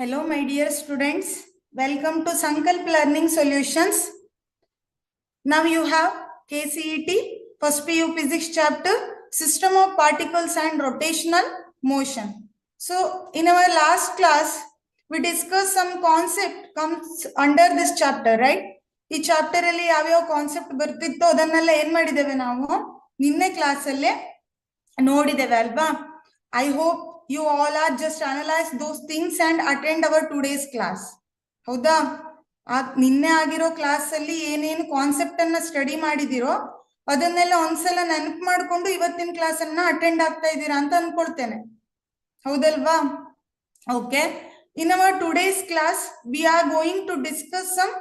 Hello, my dear students. Welcome to Sankalp Learning Solutions. Now you have KCET, First PU Physics chapter, System of Particles and Rotational Motion. So, in our last class, we discussed some concept comes under this chapter, right? ಈ chapter ಅಲ್ಲಿ ಯಾವ್ಯಾವ concept ಬರ್ತಿತ್ತು ಅದನ್ನೆಲ್ಲ ಏನ್ ಮಾಡಿದ್ದೇವೆ ನಾವು ನಿನ್ನೆ class ಅಲ್ಲೇ ನೋಡಿದ್ದೇವೆ ಅಲ್ವಾ. I hope you all are just analyze those things and attend our today's class. ಹೌದಾ? ನಿನ್ನೆ ಆಗಿರೋ ಕ್ಲಾಸ್ ಅಲ್ಲಿ ಏನೇನು ಕಾನ್ಸೆಪ್ಟ್ ಅನ್ನ ಸ್ಟಡಿ ಮಾಡಿದಿರೋ ಅದನ್ನೆಲ್ಲ ಒಂದ್ಸಲ ನೆನಪು ಮಾಡ್ಕೊಂಡು ಇವತ್ತಿನ ಕ್ಲಾಸ್ ಅನ್ನ ಅಟೆಂಡ್ ಆಗ್ತಾ ಇದ್ದೀರಾ ಅಂತ ಅನ್ಕೊಳ್ತೇನೆ. ಹೌದಲ್ವಾ? Okay. In our today's class, we are going to discuss some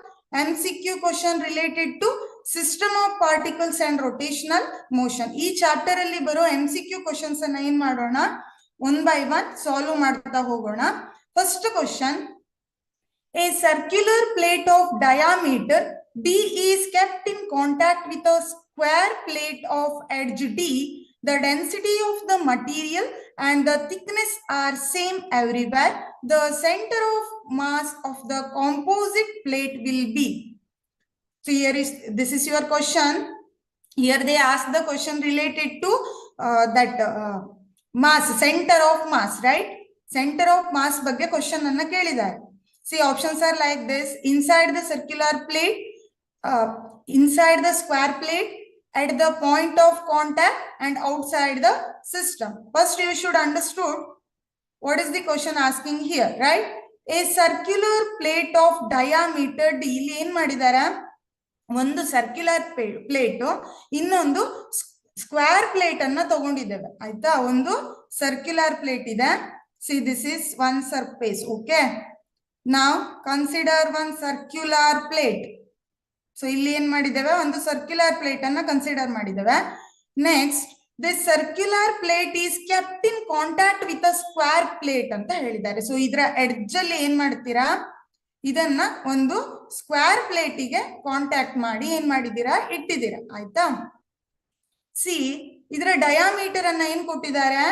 MCQ question related to system of particles and rotational motion. ಈ ಚಾಪ್ಟರ್ ಅಲ್ಲಿ ಬರೋ MCQ questions ಅನ್ನ ಏನ್ ಮಾಡೋಣ, one by one solve ಮಾಡ್ತಾ ಹೋಗೋಣ. First question, a circular plate of diameter D is kept in contact with a square plate of edge D. The density of the material and the thickness are same everywhere. The center of mass of the composite plate will be. So this is your question. Here they ask the question related to mass, center of mass, right? Center of mass ಬಗ್ಗೆ question ಅನ್ನ ಕೇಳಿದ್ದಾರೆ. See, options are like this: inside the circular plate, inside the square plate, at the point of contact, and outside the system. First, you should understood what is the question asking here, right? A circular plate of diameter D. ಇಲ್ಲಿ ಏನ್ ಮಾಡಿದ್ದಾರೆ, ಒಂದು circular plate ಇನ್ನೊಂದು square plate ಅನ್ನ ತಗೊಂಡಿದ್ದೇವೆ. ಆಯ್ತಾ? ಒಂದು circular plate ಇದೆ. See, this is one surface. Okay, ನಾವು consider one circular plate. So ಇಲ್ಲಿ ಏನ್ ಮಾಡಿದ್ದೇವೆ, ಒಂದು ಸರ್ಕ್ಯುಲರ್ ಪ್ಲೇಟ್ ಅನ್ನ ಕನ್ಸಿಡರ್ ಮಾಡಿದ್ದೇವೆ. Next, this circular plate is kept in contact with a square plate ಅಂತ ಹೇಳಿದ್ದಾರೆ. ಸೊ ಇದರ ಎಡ್ಜ್ ಅಲ್ಲಿ ಏನ್ ಮಾಡ್ತೀರಾ, ಇದನ್ನ ಒಂದು ಸ್ಕ್ವೇರ್ ಪ್ಲೇಟಿಗೆ ಕಾಂಟ್ಯಾಕ್ಟ್ ಮಾಡಿ ಏನ್ ಮಾಡಿದ್ದೀರಾ, ಇಟ್ಟಿದ್ದೀರಾ. ಆಯ್ತಾ? ಸಿ, ಇದರ ಡಯಾಮೀಟರ್ ಅನ್ನ ಏನ್ ಕೊಟ್ಟಿದ್ದಾರೆ,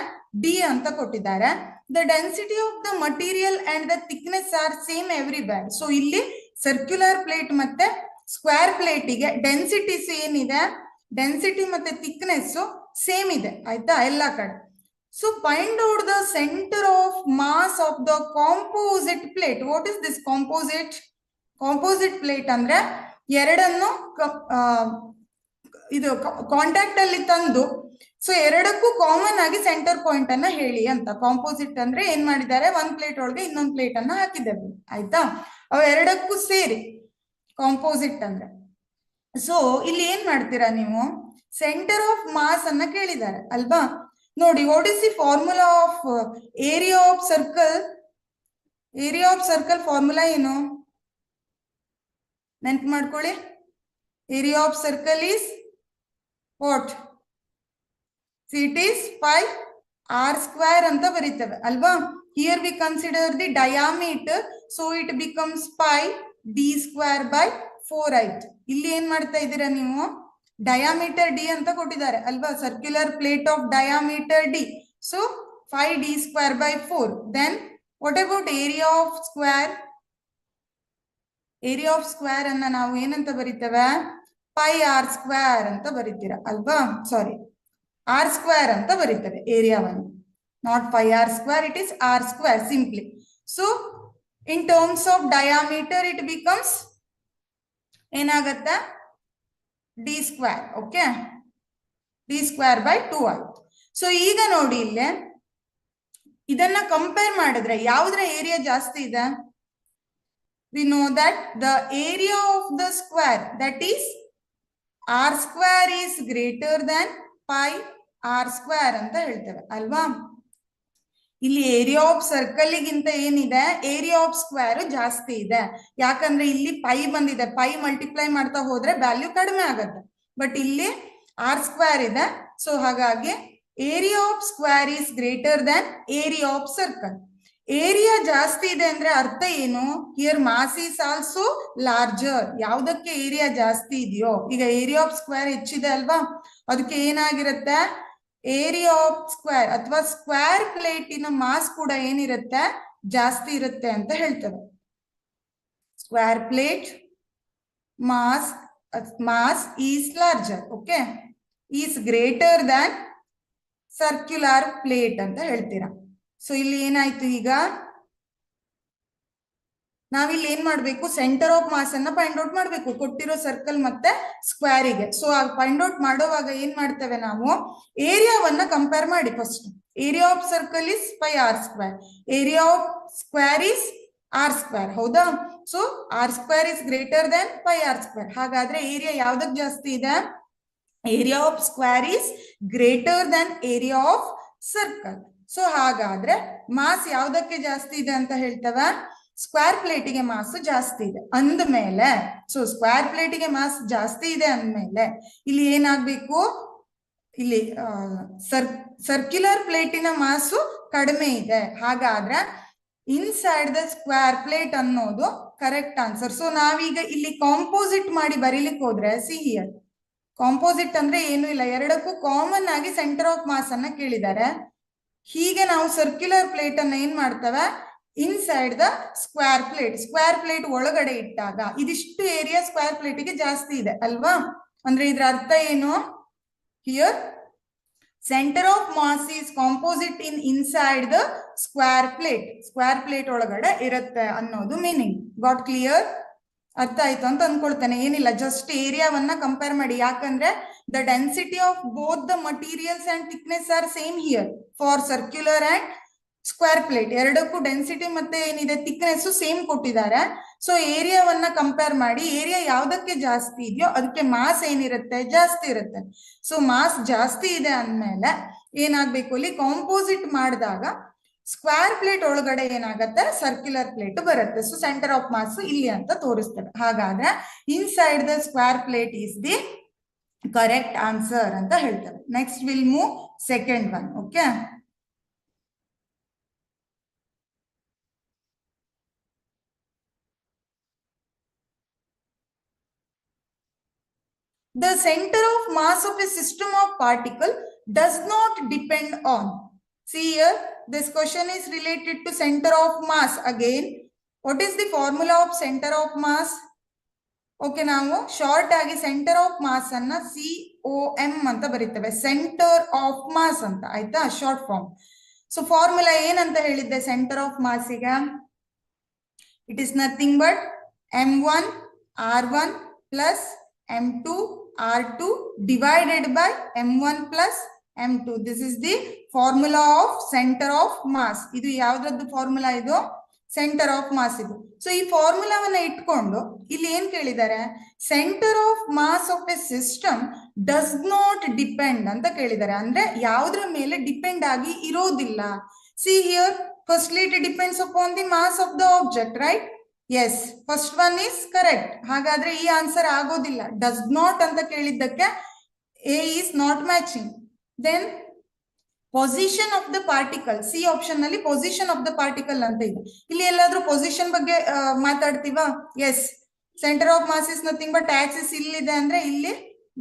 ಡಿ ಅಂತ ಕೊಟ್ಟಿದ್ದಾರೆ. The density of the material and the thickness are same everywhere. So ಇಲ್ಲಿ ಸರ್ಕ್ಯುಲರ್ ಪ್ಲೇಟ್ ಮತ್ತೆ ಸ್ಕ್ವೇರ್ ಪ್ಲೇಟಿಗೆ ಡೆನ್ಸಿಟೀಸ್ ಏನಿದೆ, ಡೆನ್ಸಿಟಿ ಮತ್ತೆ ಥಿಕ್ನೆಸ್ ಸೇಮ್ ಇದೆ. ಆಯ್ತಾ? ಎಲ್ಲ ಕಡೆ. So find out the center of mass of the composite plate. What is this composite? Composite plate ಅಂದ್ರೆ ಎರಡನ್ನು ಇದು ಕಾಂಟ್ಯಾಕ್ಟ್ ಅಲ್ಲಿ ತಂದು, ಸೊ ಎರಡಕ್ಕೂ ಕಾಮನ್ ಆಗಿ ಸೆಂಟರ್ ಪಾಯಿಂಟ್ ಅನ್ನ ಹೇಳಿ ಅಂತ. ಕಾಂಪೋಸಿಟ್ ಅಂದ್ರೆ ಏನ್ ಮಾಡಿದ್ದಾರೆ, ಒಂದ್ ಪ್ಲೇಟ್ ಒಳಗೆ ಇನ್ನೊಂದ್ ಪ್ಲೇಟ್ ಅನ್ನ ಹಾಕಿದ್ದೇವೆ. ಆಯ್ತಾ? ಅವ ಎರಡಕ್ಕೂ ಸೇರಿ ಕಾಂಪೋಸಿಟ್ ಅಂದ್ರೆ. ಸೊ ಇಲ್ಲಿ ಏನ್ ಮಾಡ್ತೀರಾ ನೀವು, ಸೆಂಟರ್ ಆಫ್ ಮಾಸ್ ಅನ್ನ ಕೇಳಿದ್ದಾರೆ ಅಲ್ವಾ. ನೋಡಿ, what is the formula of area of circle? Area of circle formula ಏನು ನೆನ್ಪು ಮಾಡ್ಕೊಳ್ಳಿ. Area of circle is what? It is 5r² ಅಂತ ಬರೀತೇವೆ ಅಲ್ವಾ. Here we consider the diameter, so it becomes 5d²/4 ಆಯ್ತು. ಇಲ್ಲಿ ಏನ್ ಮಾಡ್ತಾ ಇದ್ದೀರಾ ನೀವು, ಡಯಾಮೀಟರ್ ಡಿ ಅಂತ ಕೊಟ್ಟಿದ್ದಾರೆ ಅಲ್ವಾ. Circular plate of diameter D, so 5d²/4. Then what about area of square? Area of square ಅನ್ನ ನಾವು ಏನಂತ ಬರೀತೇವೆ, 5r² ಅಂತ ಬರೀತೀರಾ ಅಲ್ವಾ. ಸಾರಿ, r² ಅಂತ ಬರೀತಾರೆ ಏರಿಯಾವನ್ನು. Not 5r², it is r² simply. So in terms of diameter it becomes ಏನಾಗತ್ತೆ, d². Okay, d²/2 ಆಯ್ತು. ಸೊ ಈಗ ನೋಡಿ, ಇಲ್ಲೇ ಇದನ್ನ ಕಂಪೇರ್ ಮಾಡಿದ್ರೆ ಯಾವ್ದ್ರ ಏರಿಯಾ ಜಾಸ್ತಿ ಇದೆ? V know that the area of the square, that is r² is greater Dhan 5r² ಅಂತ ಹೇಳ್ತೇವೆ ಅಲ್ವಾ. ಇಲ್ಲಿ ಏರಿಯಾ ಆಫ್ ಸರ್ಕಲ್ ಗಿಂತ ಏನಿದೆ, ಏರಿಯಾ ಆಫ್ ಸ್ಕ್ವೇರ್ ಜಾಸ್ತಿ ಇದೆ. ಯಾಕಂದ್ರೆ ಇಲ್ಲಿ ಪೈ ಬಂದಿದೆ, ಪೈ ಮಲ್ಟಿಪ್ಲೈ ಮಾಡ್ತಾ ಹೋದ್ರೆ ವ್ಯಾಲ್ಯೂ ಕಡಿಮೆ ಆಗತ್ತೆ. ಬಟ್ ಇಲ್ಲಿ r² ಇದೆ. ಸೊ ಹಾಗಾಗಿ area of square is greater than area of circle. Area ಜಾಸ್ತಿ ಇದೆ ಅಂದ್ರೆ ಅರ್ಥ ಏನು, here mass is also larger. ಯಾವ್ದಕ್ಕೆ ಏರಿಯಾ ಜಾಸ್ತಿ ಇದೆಯೋ, ಈಗ ಏರಿಯಾ ಆಫ್ ಸ್ಕ್ವೇರ್ ಹೆಚ್ಚಿದೆ ಅಲ್ವಾ, ಅದಕ್ಕೆ ಏನಾಗಿರುತ್ತೆ, ಏರಿಯಾ ಆಫ್ ಸ್ಕ್ವೇರ್ ಅಥವಾ ಸ್ಕ್ವೇರ್ ಪ್ಲೇಟಿನ ಮಾಸ್ ಕೂಡ ಏನಿರುತ್ತೆ, ಜಾಸ್ತಿ ಇರುತ್ತೆ ಅಂತ ಹೇಳ್ತೇವೆ. Square plate mass is larger, okay, is greater than circular plate ಅಂತ ಹೇಳ್ತೀರಾ. ಸೊ ಇಲ್ಲಿ ಏನಾಯ್ತು, ಈಗ ನಾವಿಲ್ಲಿ ಏನ್ ಮಾಡ್ಬೇಕು, ಸೆಂಟರ್ ಆಫ್ ಮಾಸ್ ಅನ್ನ ಫೈಂಡ್ ಔಟ್ ಮಾಡ್ಬೇಕು ಕೊಟ್ಟಿರೋ ಸರ್ಕಲ್ ಮತ್ತೆ ಸ್ಕ್ವೇರಿಗೆ. ಸೊ ಆ ಫೈಂಡ್ ಔಟ್ ಮಾಡುವಾಗ ಏನ್ ಮಾಡ್ತೇವೆ ನಾವು, ಏರಿಯಾವನ್ನ ಕಂಪೇರ್ ಮಾಡಿ. First area of circle is pi r square, area of square is r square, ಹೌದಾ? So r square is greater than pi r square. ಹಾಗಾದ್ರೆ ಏರಿಯಾ ಯಾವ್ದಕ್ ಜಾಸ್ತಿ ಇದೆ? Area of square is greater than area of circle. So ಹಾಗಾದ್ರೆ mass ಯಾವ್ದಕ್ಕೆ ಜಾಸ್ತಿ ಇದೆ ಅಂತ ಹೇಳ್ತೇವೆ? ಸ್ಕ್ವೇರ್ ಪ್ಲೇಟಿಗೆ ಮಾಸ್ ಜಾಸ್ತಿ ಇದೆ ಅಂದ್ಮೇಲೆ, ಸೊ ಸ್ಕ್ವೇರ್ ಪ್ಲೇಟಿಗೆ ಮಾಸ್ ಜಾಸ್ತಿ ಇದೆ ಅಂದ್ಮೇಲೆ ಇಲ್ಲಿ ಏನಾಗ್ಬೇಕು, ಇಲ್ಲಿ ಸರ್ಕ್ಯುಲರ್ ಪ್ಲೇಟಿನ ಮಾಸು ಕಡಿಮೆ ಇದೆ. ಹಾಗಾದ್ರೆ ಇನ್ಸೈಡ್ ದ ಸ್ಕ್ವೇರ್ ಪ್ಲೇಟ್ ಅನ್ನೋದು ಕರೆಕ್ಟ್ ಆನ್ಸರ್. ಸೊ ನಾವೀಗ ಇಲ್ಲಿ ಕಾಂಪೋಸಿಟ್ ಮಾಡಿ ಬರೀಲಿಕ್ಕೆ ಹೋದ್ರೆ, ಸಿ ಹಿಯರ್, ಕಾಂಪೋಸಿಟ್ ಅಂದ್ರೆ ಏನು ಇಲ್ಲ, ಎರಡಕ್ಕೂ ಕಾಮನ್ ಆಗಿ ಸೆಂಟರ್ ಆಫ್ ಮಾಸ್ ಅನ್ನ ಕೇಳಿದ್ದಾರೆ. ಹೀಗೆ ನಾವು ಸರ್ಕ್ಯುಲರ್ ಪ್ಲೇಟ್ ಅನ್ನ ಏನ್ ಮಾಡ್ತೇವೆ, ಇನ್ಸೈಡ್ ದ ಸ್ಕ್ವೇರ್ ಪ್ಲೇಟ್ ಒಳಗಡೆ ಇಟ್ಟಾಗ ಇದಿಷ್ಟು ಏರಿಯಾ ಸ್ಕ್ವೇರ್ ಪ್ಲೇಟಿಗೆ ಜಾಸ್ತಿ ಇದೆ ಅಲ್ವಾ? ಅಂದ್ರೆ ಇದ್ರ ಅರ್ಥ ಏನು, here centre of mass is composite in inside the square plate ಒಳಗಡೆ ಇರುತ್ತೆ ಅನ್ನೋದು ಮೀನಿಂಗ್. Got clear? ಅರ್ಥ ಆಯ್ತು ಅಂತ ಅನ್ಕೊಳ್ತೇನೆ. ಏನಿಲ್ಲ, ಜಸ್ಟ್ ಏರಿಯಾವನ್ನ ಕಂಪೇರ್ ಮಾಡಿ. ಯಾಕಂದ್ರೆ the density of both the materials and thickness are same here for circular and square plate. ಎರಡಕ್ಕೂ ಡೆನ್ಸಿಟಿ ಮತ್ತೆ ಏನಿದೆ ಥಿಕ್ನೆಸ್ ಸೇಮ್ ಕೊಟ್ಟಿದ್ದಾರೆ. ಸೊ ಏರಿಯಾವನ್ನ ಕಂಪೇರ್ ಮಾಡಿ, ಏರಿಯಾ ಯಾವ್ದಕ್ಕೆ ಜಾಸ್ತಿ ಇದೆಯೋ ಅದಕ್ಕೆ ಮಾಸ್ ಏನಿರುತ್ತೆ, ಜಾಸ್ತಿ ಇರುತ್ತೆ. ಸೊ ಮಾಸ್ ಜಾಸ್ತಿ ಇದೆ ಅಂದ್ಮೇಲೆ ಏನಾಗ್ಬೇಕು, ಇಲ್ಲಿ ಕಾಂಪೋಸಿಟ್ ಮಾಡಿದಾಗ ಸ್ಕ್ವೇರ್ ಪ್ಲೇಟ್ ಒಳಗಡೆ ಏನಾಗತ್ತೆ, ಸರ್ಕ್ಯುಲರ್ ಪ್ಲೇಟ್ ಬರುತ್ತೆ. ಸೊ ಸೆಂಟರ್ ಆಫ್ ಮಾಸ್ ಇಲ್ಲಿ ಅಂತ ತೋರಿಸ್ತೇವೆ. ಹಾಗಾದ್ರೆ inside the square plate is the correct answer ಅಂತ ಹೇಳ್ತೇವೆ. Next will move second one. Okay, the center of mass of a system of particle does not depend on. See here, this question is related to center of mass. Again, what is the formula of center of mass? Okay, ನಾವು short ಆಗಿ centre of mass ಅನ್ನ COM ಅಂತ ಬರೀತೇವೆ, centre of mass ಅಂತ, ಆಯ್ತಾ, short form. So formula ಏನಂತ ಹೇಳಿದ್ದೆ centre of mass ಈಗ? It is nothing but M1 R1 plus M2 R2 divided by M1 plus M2. This is the formula of center of mass. ಇದು ಯಾವ್ದ್ರದ್ದು formula? ಇದು centre of mass ಇದು. So ಈ ಫಾರ್ಮುಲಾವನ್ನ ಇಟ್ಕೊಂಡು ಇಲ್ಲಿ ಏನ್ ಕೇಳಿದ್ದಾರೆ, centre of mass of a system does not depend ಅಂತ ಕೇಳಿದ್ದಾರೆ. ಅಂದ್ರೆ ಯಾವ್ದ್ರ ಮೇಲೆ ಡಿಪೆಂಡ್ ಆಗಿ ಇರೋದಿಲ್ಲ. See here, firstly it depends upon the mass of the object, right? Yes, first one is correct. ಹಾಗಾದ್ರೆ ಈ ಆನ್ಸರ್ ಆಗೋದಿಲ್ಲ. ಡಸ್ ನಾಟ್ ಅಂತ ಕೇಳಿದ್ದಕ್ಕೆ A is not matching. Then position of the particle, C option ನಲ್ಲಿ position of the particle ಅಂತ ಇದೆ. ಇಲ್ಲಿ ಎಲ್ಲಾದ್ರೂ ಪೊಸಿಷನ್ ಬಗ್ಗೆ ಮಾತಾಡ್ತೀವಾ? Yes, centre of mass is nothing but axis ಇಲ್ಲಿದೆ ಅಂದ್ರೆ ಇಲ್ಲಿ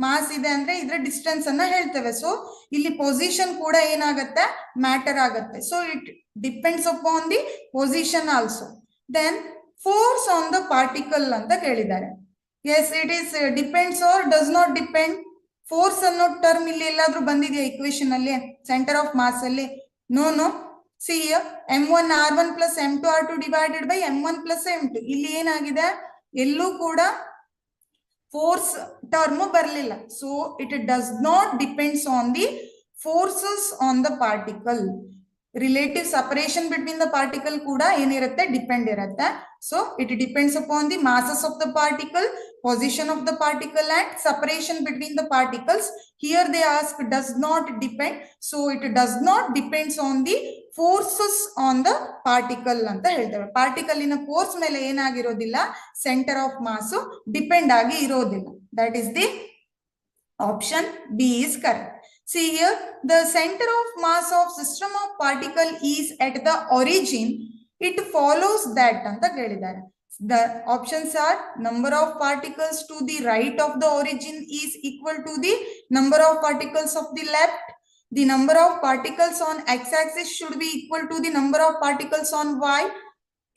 ಮಾಸ್ ಇದೆ ಅಂದ್ರೆ ಇದ್ರ ಡಿಸ್ಟೆನ್ಸ್ ಅನ್ನ ಹೇಳ್ತೇವೆ. ಸೊ ಇಲ್ಲಿ ಪೊಸಿಷನ್ ಕೂಡ ಏನಾಗತ್ತೆ, ಮ್ಯಾಟರ್ ಆಗತ್ತೆ. So it depends upon the position also. Then force on the particle ಅಂತ ಕೇಳಿದ್ದಾರೆ. Yes, it is depends or does not depend. Force ಅನ್ನೋ ಟರ್ಮ್ ಇಲ್ಲಿ ಎಲ್ಲಾದ್ರೂ ಬಂದಿದೆಯಾ ಇಕ್ವೇಶನ್ ಅಲ್ಲಿ, ಸೆಂಟರ್ ಆಫ್ ಮಾಸ್ ಅಲ್ಲಿ? No. See M1 R1 plus M2 R2 divided by M1 plus M2. ಇಲ್ಲಿ ಏನಾಗಿದೆ, ಎಲ್ಲೂ ಕೂಡ ಫೋರ್ಸ್ ಟರ್ಮ್ ಬರಲಿಲ್ಲ. So it does not depends on the forces on the particle. Relative separation between the particle ಕೂಡ ಏನಿರುತ್ತೆ, depend ಇರುತ್ತೆ. So it depends upon the masses of the particle, position of the particle and separation between the particles. Here they ask does not depend. So it does not depends on the forces on the particle ಅಂತ ಹೇಳ್ತೇವೆ. Particle ಇನ force ಮೇಲೆ ಏನಾಗಿರೋದಿಲ್ಲ, centre of mass depend ಆಗಿ ಇರೋದಿಲ್ಲ. That is the option B is correct. See here, the center of mass of system of particle is at the origin. It follows that ಅಂತ ಹೇಳಿದ್ದಾರೆ. The options are number of particles to the right of the origin is equal to the number of particles of the left. The number of particles on x-axis should be equal to the number of particles on y.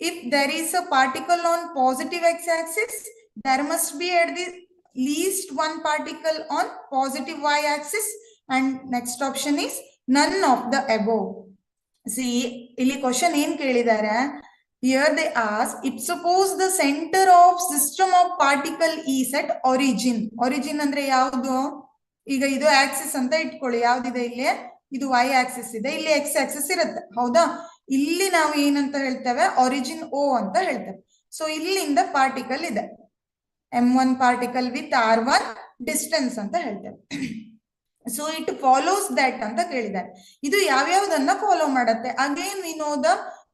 If there is a particle on positive x-axis, there must be at the least one particle on positive y-axis. And next option is none of the above. See, ಇಲ್ಲಿ question ಏನ್ ಕೇಳಿದ್ದಾರೆ? Here they ask, if suppose the center of system of particle is at origin. Origin ಅಂದ್ರೆ ಯಾವುದು? ಈಗ ಇದು Axis ಅಂತ ಇಟ್ಕೊಳ್ಳಿ. ಯಾವ್ದಿದೆ ಇಲ್ಲಿ? ಇದು y ಆಕ್ಸಿಸ್ ಇದೆ, ಇಲ್ಲಿ x ಆಕ್ಸಿಸ್ ಇರುತ್ತೆ, ಹೌದಾ? ಇಲ್ಲಿ ನಾವು ಏನಂತ ಹೇಳ್ತೇವೆ? ಒರಿಜಿನ್ O ಅಂತ ಹೇಳ್ತೇವೆ. ಸೊ ಇಲ್ಲಿಂದ ಪಾರ್ಟಿಕಲ್ ಇದೆ, m1 particle with r1 distance ಅಂತ ಹೇಳ್ತೇವೆ. ಸೊ ಇಟ್ ಫಾಲೋಸ್ ದಟ್ ಅಂತ ಕೇಳಿದ್ದಾರೆ. ಇದು ಯಾವ್ಯಾವ್ದನ್ನ ಫಾಲೋ ಮಾಡುತ್ತೆ? Again we know the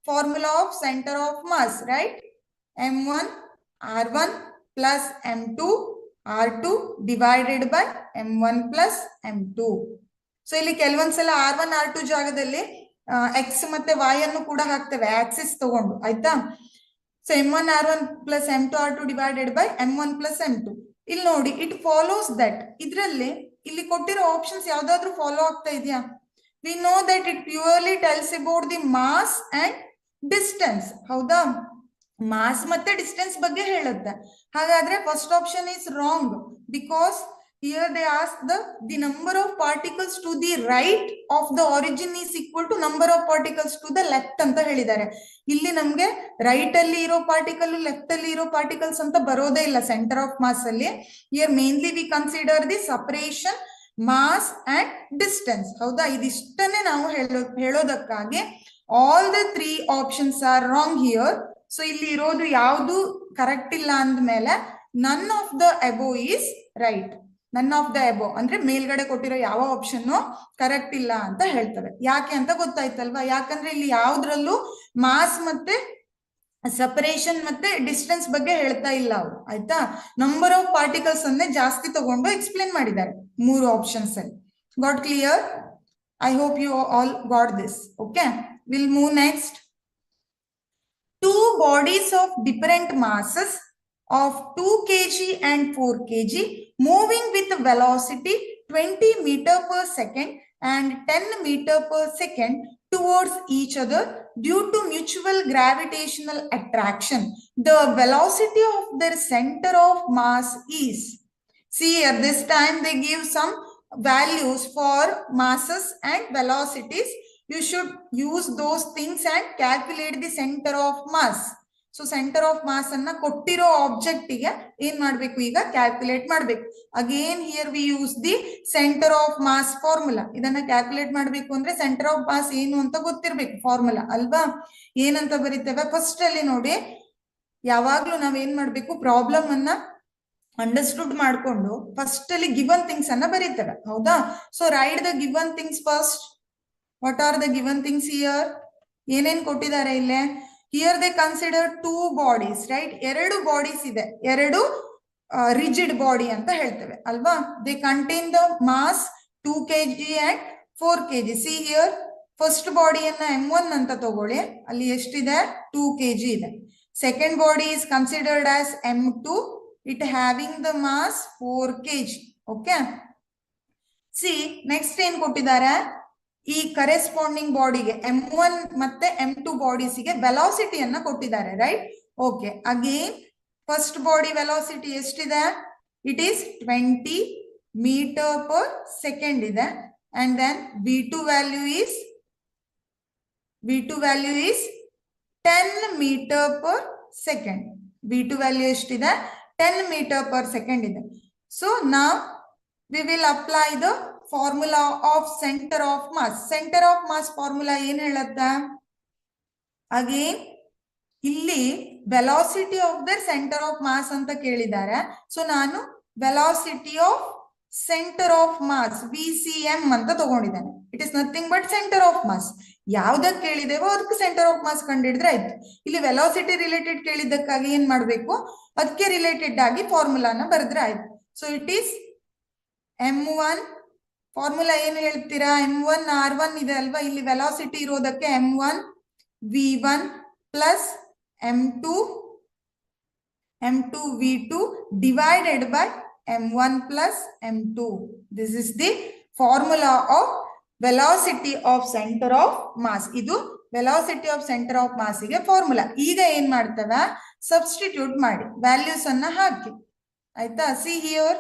formula of centre of mass, right? m1 r1 plus m2 r2 divided by m1 plus m2. So ಇಲ್ಲಿ ಕೆಲವೊಂದ್ಸಲ r1 r2 ಜಾಗದಲ್ಲಿ ಎಕ್ಸ್ ಮತ್ತೆ y ಅನ್ನು ಕೂಡ ಹಾಕ್ತೇವೆ ಆಕ್ಸಿಸ್ ತಗೊಂಡು, ಆಯ್ತಾ? So m1 r1 plus m2 r2 divided by m1 plus m2. ಇಲ್ಲಿ ನೋಡಿ, ಇಟ್ ಫಾಲೋಸ್ ದಟ್. ಇದ್ರಲ್ಲಿ ಇಲ್ಲಿ ಕೊಟ್ಟಿರೋ ಆಪ್ಷನ್ಸ್ ಯಾವ್ದಾದ್ರು ಫಾಲೋ ಆಗ್ತಾ ಇದೆಯಾ? We know that it purely tells about the mass and distance, ಹೌದಾ? ಮಾಸ್ ಮತ್ತೆ ಡಿಸ್ಟೆನ್ಸ್ ಬಗ್ಗೆ ಹೇಳುತ್ತೆ. ಹಾಗಾದ್ರೆ first option is wrong, because here they ask the number of particles to the right of the origin is equal to number of particles to the left ಅಂತ ಹೇಳಿದ್ದಾರೆ. ಇಲ್ಲಿ ನಮ್ಗೆ right ಅಲ್ಲಿ ಇರೋ ಪಾರ್ಟಿಕಲ್, ಲೆಫ್ಟ್ ಅಲ್ಲಿ ಇರೋ ಪಾರ್ಟಿಕಲ್ಸ್ ಅಂತ ಬರೋದೇ ಇಲ್ಲ ಸೆಂಟರ್ ಆಫ್ ಮಾಸ್ ಅಲ್ಲಿ. here mainly we consider the separation, mass and distance, ಹೌದಾ? ಇದಿಷ್ಟನ್ನೇ ನಾವು ಹೇಳೋದಕ್ಕಾಗಿ all the three options are wrong here. So ಇಲ್ಲಿ ಇರೋದು ಯಾವುದು ಕರೆಕ್ಟ್ ಇಲ್ಲ ಅಂದ್ಮೇಲೆ none of the above is right. None of the above ಅಂದ್ರೆ ಮೇಲ್ಗಡೆ ಕೊಟ್ಟಿರೋ ಯಾವ ಆಪ್ಷನ್ ಕರೆಕ್ಟ್ ಇಲ್ಲ ಅಂತ ಹೇಳ್ತವೆ. ಯಾಕೆ ಅಂತ ಗೊತ್ತಾಯ್ತಲ್ವಾ? ಯಾಕಂದ್ರೆ ಇಲ್ಲಿ ಯಾವ್ದ್ರಲ್ಲೂ ಮಾಸ್ ಮತ್ತೆ ಸಪರೇಷನ್ ಮತ್ತೆ ಡಿಸ್ಟೆನ್ಸ್ ಬಗ್ಗೆ ಹೇಳ್ತಾ ಇಲ್ಲ ಅವ್ರು, ಆಯ್ತಾ? ನಂಬರ್ ಆಫ್ ಪಾರ್ಟಿಕಲ್ಸ್ ಅನ್ನೇ ಜಾಸ್ತಿ ತಗೊಂಡು ಎಕ್ಸ್ಪ್ಲೇನ್ ಮಾಡಿದ್ದಾರೆ ಮೂರು ಆಪ್ಷನ್ಸ್ ಅಲ್ಲಿ. Got clear? I hope you all got this. Okay, will move next. Two bodies of different masses of 2 kg and 4 kg moving with velocity 20 meter per second and 10 meter per second towards each other due to mutual gravitational attraction. The velocity of their center of mass is. See, at this time they give some values for masses and velocities. You should use those things and calculate the center of mass. So center of mass ಅನ್ನ ಕೊಟ್ಟಿರೋ object ಗೆ ಏನ್ ಮಾಡ್ಬೇಕು? ಈಗ calculate ಮಾಡ್ಬೇಕು. Again here we use the center of mass formula. ಇದನ್ನ calculate ಮಾಡ್ಬೇಕು ಅಂದ್ರೆ ಸೆಂಟರ್ ಆಫ್ ಮಾಸ್ ಏನು ಅಂತ ಗೊತ್ತಿರ್ಬೇಕು, ಫಾರ್ಮುಲಾ ಅಲ್ವಾ? ಏನಂತ ಬರೀತೇವೆ? ಫಸ್ಟ್ ಅಲ್ಲಿ ನೋಡಿ, ಯಾವಾಗ್ಲೂ ನಾವ್ ಏನ್ ಮಾಡ್ಬೇಕು? ಪ್ರಾಬ್ಲಮ್ ಅನ್ನ ಅಂಡರ್ಸ್ಟುಡ್ ಮಾಡ್ಕೊಂಡು ಫಸ್ಟ್ ಅಲ್ಲಿ ಗಿವನ್ ಥಿಂಗ್ಸ್ ಅನ್ನ ಬರೀತೇವೆ, ಹೌದಾ? So write the given things first. What are the given things here? ಏನೇನ್ ಕೊಟ್ಟಿದ್ದಾರೆ ಇಲ್ಲೇ? Here they consider two bodies, right? ಎರಡು ಬಾಡೀಸ್ ಇದೆ, ಎರಡು ರಿಜಿಡ್ ಬಾಡಿ ಅಂತ ಹೇಳ್ತೇವೆ ಅಲ್ವಾ? They contain the mass 2 kg and 4 kg. See here, first ಬಾಡಿಯನ್ನ m1 ಅಂತ ತಗೊಳ್ಳಿ, ಅಲ್ಲಿ ಎಷ್ಟಿದೆ? 2 kg ಇದೆ. Second body is considered as m2, it having the mass 4 kg. Okay, see next ಏನ್ ಕೊಟ್ಟಿದ್ದಾರೆ? ಈ ಕರೆಸ್ಪಾಂಡಿಂಗ್ ಬಾಡಿಗೆ m1 ಮತ್ತೆ m2 ಬಾಡೀಸ್ಗೆ ವೆಲಾಸಿಟಿಯನ್ನ ಕೊಟ್ಟಿದ್ದಾರೆ, right? Okay, again first body velocity ಎಷ್ಟಿದೆ? It is 20 metre per second ಇದೆ. And then v2 value is 10 metre per second. v2 value ಎಷ್ಟಿದೆ? 10 ಮೀಟರ್ ಪರ್ ಸೆಕೆಂಡ್ ಇದೆ. ಸೊ ನಾವ್ we will apply the formula of centre of mass. Centre of mass formula ಏನ್ ಹೇಳುತ್ತ? Again ಇಲ್ಲಿ velocity of the centre of mass ಅಂತ ಕೇಳಿದ್ದಾರೆ. So ನಾನು velocity of centre of mass VCM ಅಂತ ತಗೊಂಡಿದ್ದೇನೆ. It is nothing but centre of mass. ಯಾವ್ದಕ್ ಕೇಳಿದೇವೋ ಅದಕ್ಕೆ ಸೆಂಟರ್ ಆಫ್ ಮಾಸ್ ಕಂಡಿಡಿದ್ರೆ ಆಯ್ತು. ಇಲ್ಲಿ ವೆಲಾಸಿಟಿ ರಿಲೇಟೆಡ್ ಕೇಳಿದ್ದಕ್ಕಾಗಿ ಏನ್ ಮಾಡ್ಬೇಕು? ಅದಕ್ಕೆ ರಿಲೇಟೆಡ್ ಆಗಿ ಫಾರ್ಮುಲಾನ ಬರೆದ್ರೆ ಆಯ್ತು. So it is m1. Formula ಏನು ಹೇಳ್ತೀರಾ? m1 r1 ಇದೆ ಅಲ್ವಾ? ಇಲ್ಲಿ ವೆಲಾಸಿಟಿ ಇರೋದಕ್ಕೆ m1 v1 plus m2 v2 divided by m1 plus m2. This is the formula of velocity of centre of mass. ಇದು ವೆಲಾಸಿಟಿ ಆಫ್ ಸೆಂಟರ್ ಆಫ್ ಮಾಸ್ಗೆ formula. ಈಗ ಏನ್ ಮಾಡ್ತೇವೆ, ಸಬ್ಸ್ಟಿಟ್ಯೂಟ್ ಮಾಡಿ ವ್ಯಾಲ್ಯೂಸ್ ಅನ್ನ ಹಾಕಿ. ಆಯ್ತಾ? See here,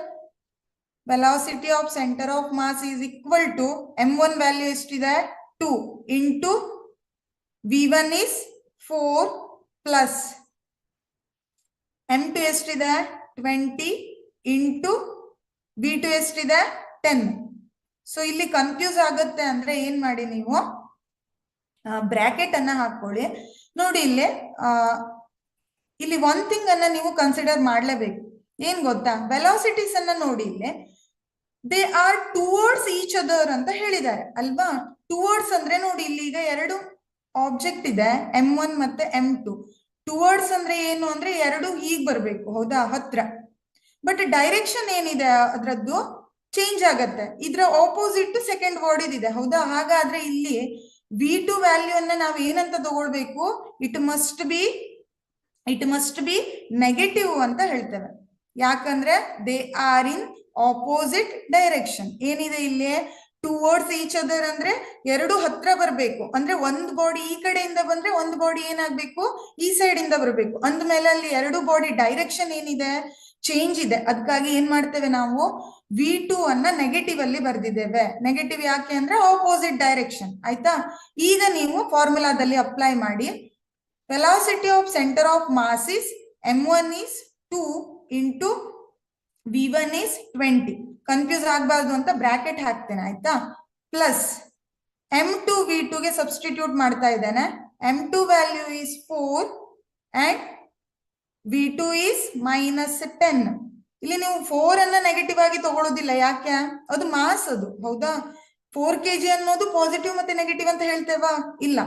velocity of centre of mass is equal to m1 value ಎಷ್ಟಿದೆ 2 into v1 is 4 plus m2 ಎಷ್ಟಿದೆ 20 ಇಂಟು v2 ಎಷ್ಟಿದೆ 10. ಸೊ ಇಲ್ಲಿ ಕನ್ಫ್ಯೂಸ್ ಆಗುತ್ತೆ ಅಂದ್ರೆ ಏನ್ ಮಾಡಿ, ನೀವು ಬ್ರಾಕೆಟ್ ಅನ್ನ ಹಾಕೊಳ್ಳಿ. ನೋಡಿ ಇಲ್ಲಿ ಒನ್ ಥಿಂಗ್ ಅನ್ನ ನೀವು ಕನ್ಸಿಡರ್ ಮಾಡ್ಲೇಬೇಕು. ಏನ್ ಗೊತ್ತಾ, ವೆಲಾಸಿಟೀಸ್ ಅನ್ನ ನೋಡಿ, ಇಲ್ಲಿ they are towards each other ಅಂತ ಹೇಳಿದ್ದಾರೆ ಅಲ್ವಾ. ಟುವರ್ಡ್ಸ್ ಅಂದ್ರೆ ನೋಡಿ, ಇಲ್ಲಿ ಈಗ ಎರಡು ಆಬ್ಜೆಕ್ಟ್ ಇದೆ m1 ಮತ್ತೆ m2. ಟುವರ್ಡ್ಸ್ ಅಂದ್ರೆ ಏನು ಅಂದ್ರೆ ಎರಡು ಹೀಗ್ ಬರ್ಬೇಕು, ಹೌದಾ, ಹತ್ರ. ಬಟ್ ಡೈರೆಕ್ಷನ್ ಏನಿದೆ ಅದ್ರದ್ದು ಚೇಂಜ್ ಆಗತ್ತೆ. ಇದ್ರ ಆಪೋಸಿಟ್ ಸೆಕೆಂಡ್ ವರ್ಡ್ ಇದೆ, ಹೌದಾ. ಹಾಗಾದ್ರೆ ಇಲ್ಲಿ v2 ವ್ಯಾಲ್ಯೂ ಅನ್ನ ನಾವು ಏನಂತ ತಗೊಳ್ಬೇಕು, ಇಟ್ ಮಸ್ಟ್ ಬಿ ನೆಗೆಟಿವ್ ಅಂತ ಹೇಳ್ತೇವೆ. ಯಾಕಂದ್ರೆ they are in opposite direction. ಏನಿದೆ ಇಲ್ಲಿ ಟುವರ್ಡ್ಸ್ ಈಚ್ ಅದರ್ ಅಂದ್ರೆ ಎರಡು ಹತ್ರ ಬರ್ಬೇಕು. ಅಂದ್ರೆ ಒಂದ್ ಬಾಡಿ ಈ ಕಡೆಯಿಂದ ಬಂದ್ರೆ ಒಂದ್ ಬಾಡಿ ಏನಾಗ್ಬೇಕು, ಈ ಸೈಡ್ ಇಂದ ಬರ್ಬೇಕು. ಅಂದ್ಮೇಲೆ ಅಲ್ಲಿ ಎರಡು ಬಾಡಿ ಡೈರೆಕ್ಷನ್ ಏನಿದೆ ಚೇಂಜ್ ಇದೆ. ಅದಕ್ಕಾಗಿ ಏನ್ ಮಾಡ್ತೇವೆ ನಾವು, v2 ಅನ್ನ ನೆಗೆಟಿವ್ ಅಲ್ಲಿ ಬರ್ದಿದ್ದೇವೆ. ನೆಗೆಟಿವ್ ಯಾಕೆ ಅಂದ್ರೆ ಆಪೋಸಿಟ್ ಡೈರೆಕ್ಷನ್. ಆಯ್ತಾ? ಈಗ ನೀವು ಫಾರ್ಮುಲಾದಲ್ಲಿ ಅಪ್ಲೈ ಮಾಡಿ. Velocity of centre of mass is m1 is 2 into v1 is 20. Confuse ಆಗ್ಬಾರ್ದು ಅಂತ ಬ್ರಾಕೆಟ್ ಹಾಕ್ತೇನೆ, ಆಯ್ತಾ. ಪ್ಲಸ್ m2 v2 ಗೆ ಸಬ್ಸ್ಟಿಟ್ಯೂಟ್ ಮಾಡ್ತಾ ಇದ್ದೇನೆ. m2 value is 4 and v2 is -10. ಇಲ್ಲಿ ನೀವು 4 ಅನ್ನ ನೆಗೆಟಿವ್ ಆಗಿ ತಗೊಳ್ಳೋದಿಲ್ಲ. ಯಾಕೆ, ಅದು ಮಾಸ್, ಅದು ಹೌದಾ. 4 kg ಅನ್ನೋದು ಪಾಸಿಟಿವ್ ಮತ್ತೆ ನೆಗೆಟಿವ್ ಅಂತ ಹೇಳ್ತೇವಾ, ಇಲ್ಲ.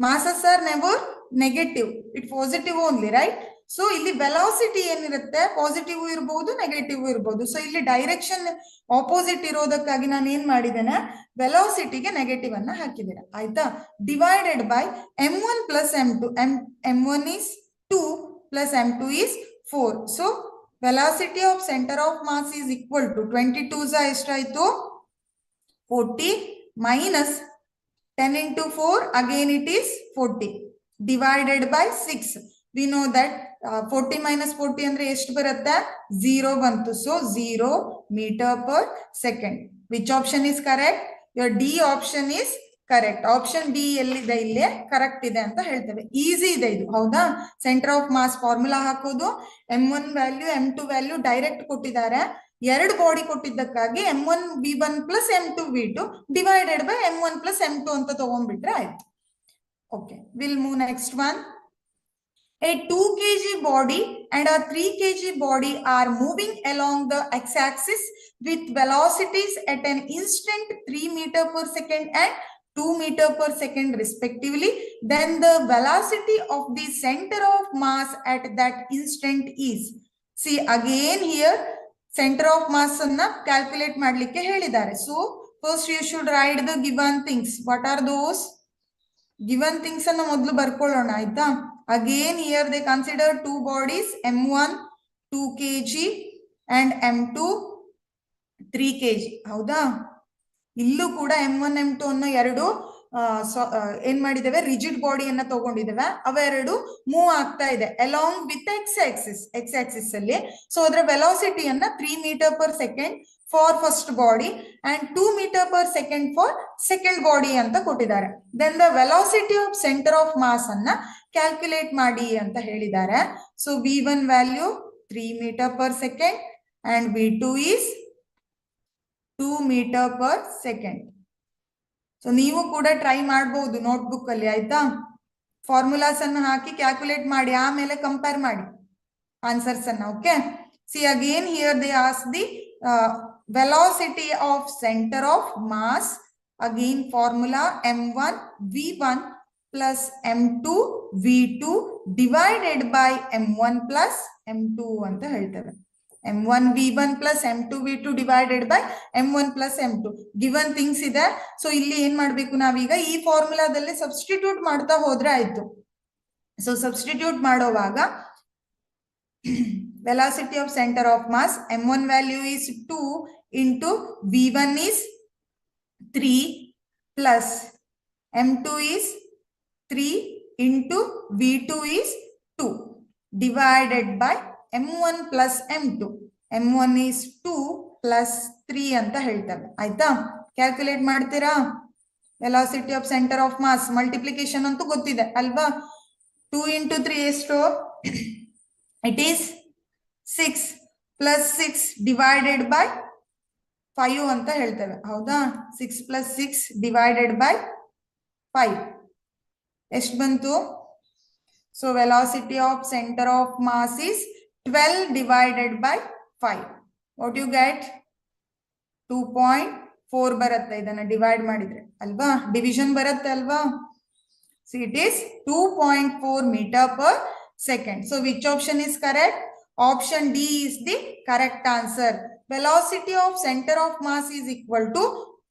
Masses are never negative, it positive only, right. So ಇಲ್ಲಿ ವೆಲಾಸಿಟಿ ಏನಿರುತ್ತೆ ಪಾಸಿಟಿವ್ ಇರಬಹುದು ನೆಗೆಟಿವ್ ಇರಬಹುದು. ಸೊ ಇಲ್ಲಿ ಡೈರೆಕ್ಷನ್ ಆಪೋಸಿಟ್ ಇರೋದಕ್ಕಾಗಿ ನಾನು ಏನ್ ಮಾಡಿದ್ದೇನೆ, ವೆಲಾಸಿಟಿಗೆ ನೆಗೆಟಿವ್ ಅನ್ನ ಹಾಕಿದ್ದೇನೆ, ಆಯ್ತಾ. Divided by m1 plus m2. m1 is 2 plus m2 is 4. So velocity of center of mass is equal to 22 ಎಷ್ಟಾಯ್ತು 40 minus 10 into 4 again it is 40 divided by 6. We know that 40 minus 40 ಅಂದ್ರೆ ಎಷ್ಟು ಬರುತ್ತೆ, 0 ಬಂತು. So 0 meter per second. Which option is correct? Your D option is correct. Option D ಎಲ್ಲಿದೆ, ಇಲ್ಲೇ correct ಇದೆ ಅಂತ ಹೇಳ್ತೇವೆ. ಈಸಿ ಇದೆ ಇದು, ಹೌದಾ. ಸೆಂಟರ್ ಆಫ್ ಮಾಸ್ ಫಾರ್ಮುಲಾ ಹಾಕೋದು, m1 value m2 value direct ಕೊಟ್ಟಿದ್ದಾರೆ. ಎರಡು ಬಾಡಿ ಕೊಟ್ಟಿದ್ದಕ್ಕಾಗಿ m1 v1 plus m2 v2 divided by m1 plus m2 ಅಂತ ತಗೊಂಡ್ಬಿಟ್ರೆ ಆಯ್ತು. Okay, will move next one. A 2 kg body and a 3 kg body are moving along the x-axis with velocities at an instant 3 meter per second and 2 meter per second respectively. Then the velocity of the center of mass at that instant is. See again here center of mass anna calculate madlikke helidare. So first you should write the given things. What are those given things anna modlu barkolona, aita. Again here they consider two bodies, m1 2 kg and m2 3 kg, ಹೌದಾ. ಇಲ್ಲೂ ಕೂಡ m1 m2 ಅನ್ನೋ ಎರಡು ಏನ್ ಮಾಡಿದ್ದೇವೆ, rigid ಬಾಡಿಯನ್ನ ತಗೊಂಡಿದ್ದೇವೆ. ಅವೆರಡು move ಆಗ್ತಾ ಇದೆ ಅಲಾಂಗ್ ವಿತ್ ಎಕ್ಸ್ ಆಕ್ಸಿಸ್ ಅಲ್ಲಿ. ಸೊ ಅದರ ವೆಲಾಸಿಟಿಯನ್ನ 3 meter per second for first body and 2 meter per second for second body ಅಂತ ಕೊಟ್ಟಿದ್ದಾರೆ. Then the velocity of centre of mass ಅನ್ನ ಕ್ಯಾಲ್ಕುಲೇಟ್ ಮಾಡಿ ಅಂತ ಹೇಳಿದ್ದಾರೆ. So v1 value 3 meter per second and v2 is 2 meter per second. So ನೀವು ಕೂಡ try ಮಾಡಬಹುದು notebook ಅಲ್ಲಿ, ಆಯ್ತಾ. ಫಾರ್ಮುಲಾಸ್ ಅನ್ನು ಹಾಕಿ ಕ್ಯಾಲ್ಕುಲೇಟ್ ಮಾಡಿ, ಆಮೇಲೆ ಕಂಪೇರ್ ಮಾಡಿ ಆನ್ಸರ್ಸ್ ಅನ್ನ. Okay, see again here they ask the velocity of center of mass. Again formula m1 v1 plus m2 v2 divided by m1 plus m2 ಅಂತ ಹೇಳ್ತೇವೆ. m1 v1 plus m2 v2 divided by m1 plus m2 given things ಇದೆ. So ಇಲ್ಲಿ ಏನ್ ಮಾಡ್ಬೇಕು ನಾವೀಗ, ಈ ಫಾರ್ಮುಲಾದಲ್ಲಿ substitute ಮಾಡ್ತಾ ಹೋದ್ರೆ ಆಯ್ತು. ಸೊ ಸಬ್ಸ್ಟಿಟ್ಯೂಟ್ ಮಾಡೋವಾಗ velocity of center of mass, m1 value is 2 into v1 is 3 plus m2 is 3 into v2 is 2 divided by m1 plus m2. m1 is 2 plus 3 ಅಂತ ಹೇಳ್ತೇವೆ. ಆಯ್ತಾ? ಕ್ಯಾಲ್ಕುಲೇಟ್ ಮಾಡ್ತೀರಾ? Velocity of centre of mass multiplication ಅಂತೂ ಗೊತ್ತಿದೆ ಅಲ್ವಾ? 2 into 3 ಎಷ್ಟು? It is 6 plus 6 divided by 5 ಅಂತ ಹೇಳ್ತೇವೆ. ಹೌದಾ? 6 plus 6 divided by 5 ಎಷ್ಟು ಬಂತು? So velocity of center of mass is 12 divided by 5. What you get? 2.4 ಬರುತ್ತೆ ಇದನ್ನ ಡಿವೈಡ್ ಮಾಡಿದ್ರೆ ಅಲ್ವಾ? ಡಿವಿಷನ್ ಬರುತ್ತೆ ಅಲ್ವಾ? So it is 2.4 meter per second. So which option is correct? Option D is the correct answer. Velocity of center of mass is equal to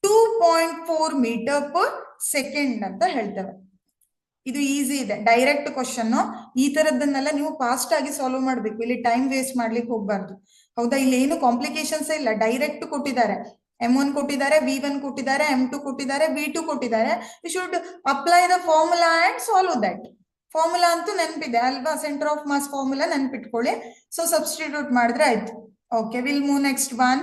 2.4 meter per second ಅಂತ ಹೇಳ್ತೇವೆ. ಇದು easy ಇದೆ, direct question. ಈ ತರದನ್ನೆಲ್ಲ ನೀವು fast ಆಗಿ solve ಮಾಡ್ಬೇಕು, ಇಲ್ಲಿ time waste ಮಾಡ್ಲಿಕ್ಕೆ ಹೋಗ್ಬಾರ್ದು. ಹೌದಾ? ಇಲ್ಲಿ ಏನು ಕಾಂಪ್ಲಿಕೇಶನ್ಸ್ ಇಲ್ಲ, ಡೈರೆಕ್ಟ್ ಕೊಟ್ಟಿದ್ದಾರೆ. m1 ಕೊಟ್ಟಿದ್ದಾರೆ, v1 ಕೊಟ್ಟಿದ್ದಾರೆ, m2 ಕೊಟ್ಟಿದ್ದಾರೆ, v2 ಕೊಟ್ಟಿದ್ದಾರೆ. You should apply the formula and solve that. Formula ಅಂತೂ ನೆನಪಿದೆ ಅಲ್ವಾ? ಸೆಂಟರ್ ಆಫ್ ಮಾಸ್ ಫಾರ್ಮುಲಾ ನೆನಪಿಟ್ಕೊಳ್ಳಿ. ಸೊ ಸಬ್ಸ್ಟಿಟ್ಯೂಟ್ ಮಾಡಿದ್ರೆ ಆಯ್ತು. Okay, will move next one.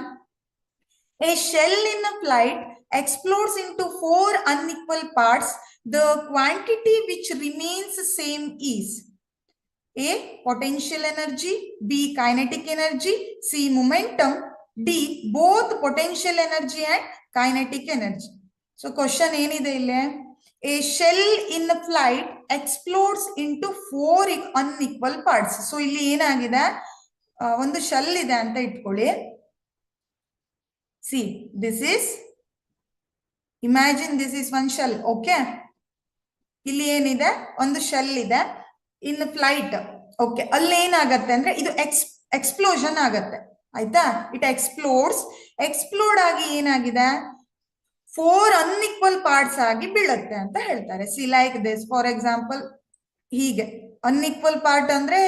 A shell in a flight explodes into 4 unequal parts. The quantity which remains same is A. Potential energy, B. Kinetic energy, C. Momentum, D. Both potential energy and kinetic energy. So question ಏನಿದೆ ಇಲ್ಲಿ? A shell in a flight explodes into 4 unequal parts. So ಇಲ್ಲಿ ಏನಾಗಿದೆ? ಒಂದು shell ಇದೆ ಅಂತ ಇಟ್ಕೊಳ್ಳಿ. See, this is, imagine this is one shell. Okay, ಇಲ್ಲಿ ಏನಿದೆ? ಒಂದು ಶೆಲ್ ಇದೆ ಇನ್ ಫ್ಲೈಟ್. ಓಕೆ, ಅಲ್ಲಿ ಏನಾಗತ್ತೆ ಅಂದ್ರೆ ಇದು ಎಕ್ಸ್ಪ್ಲೋಷನ್ ಆಗತ್ತೆ. ಆಯ್ತಾ? ಇಟ್ ಎಕ್ಸ್ಪ್ಲೋಡ್ ಆಗಿ ಏನಾಗಿದೆ? 4 ಅನ್ಇಕ್ವಲ್ ಪಾರ್ಟ್ಸ್ ಆಗಿ ಬೀಳುತ್ತೆ ಅಂತ ಹೇಳ್ತಾರೆ. See like this. For example ಹೀಗೆ ಅನ್ಇಕ್ವಲ್ ಪಾರ್ಟ್ ಅಂದ್ರೆ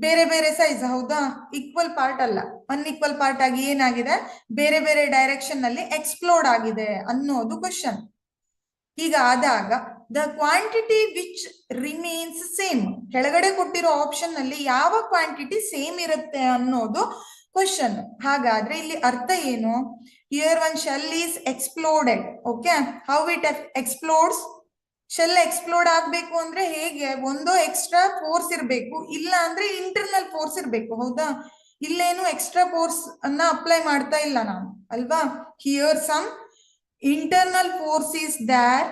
ಬೇರೆ ಬೇರೆ ಸೈಜ್. ಹೌದಾ? ಈಕ್ವಲ್ ಪಾರ್ಟ್ ಅಲ್ಲ, ಅನ್ಇಕ್ವಲ್ ಪಾರ್ಟ್ ಆಗಿ ಏನಾಗಿದೆ? ಬೇರೆ ಬೇರೆ ಡೈರೆಕ್ಷನ್ ನಲ್ಲಿ ಎಕ್ಸ್ಪ್ಲೋಡ್ ಆಗಿದೆ ಅನ್ನೋದು ಕ್ವಶನ್. ಹೀಗಾದಾಗ the quantity which remains same, ಕೆಳಗಡೆ ಕೊಟ್ಟಿರೋ ಆಪ್ಷನ್ ನಲ್ಲಿ ಯಾವ ಕ್ವಾಂಟಿಟಿ ಸೇಮ್ ಇರುತ್ತೆ ಅನ್ನೋದು ಕ್ವಶನ್. ಹಾಗಾದ್ರೆ ಇಲ್ಲಿ ಅರ್ಥ ಏನು? Here one shell is exploded. Okay, how it explodes? Shell explode ಆಗ್ಬೇಕು ಅಂದ್ರೆ ಹೇಗೆ? ಒಂದು ಎಕ್ಸ್ಟ್ರಾ ಫೋರ್ಸ್ ಇರಬೇಕು, ಇಲ್ಲ ಅಂದ್ರೆ ಇಂಟರ್ನಲ್ ಫೋರ್ಸ್ ಇರಬೇಕು. ಹೌದಾ? ಇಲ್ಲೇನು ಎಕ್ಸ್ಟ್ರಾ ಫೋರ್ಸ್ ಅನ್ನ ಅಪ್ಲೈ ಮಾಡ್ತಾ ಇಲ್ಲ ನಾನು ಅಲ್ವಾ? Here some internal force is there.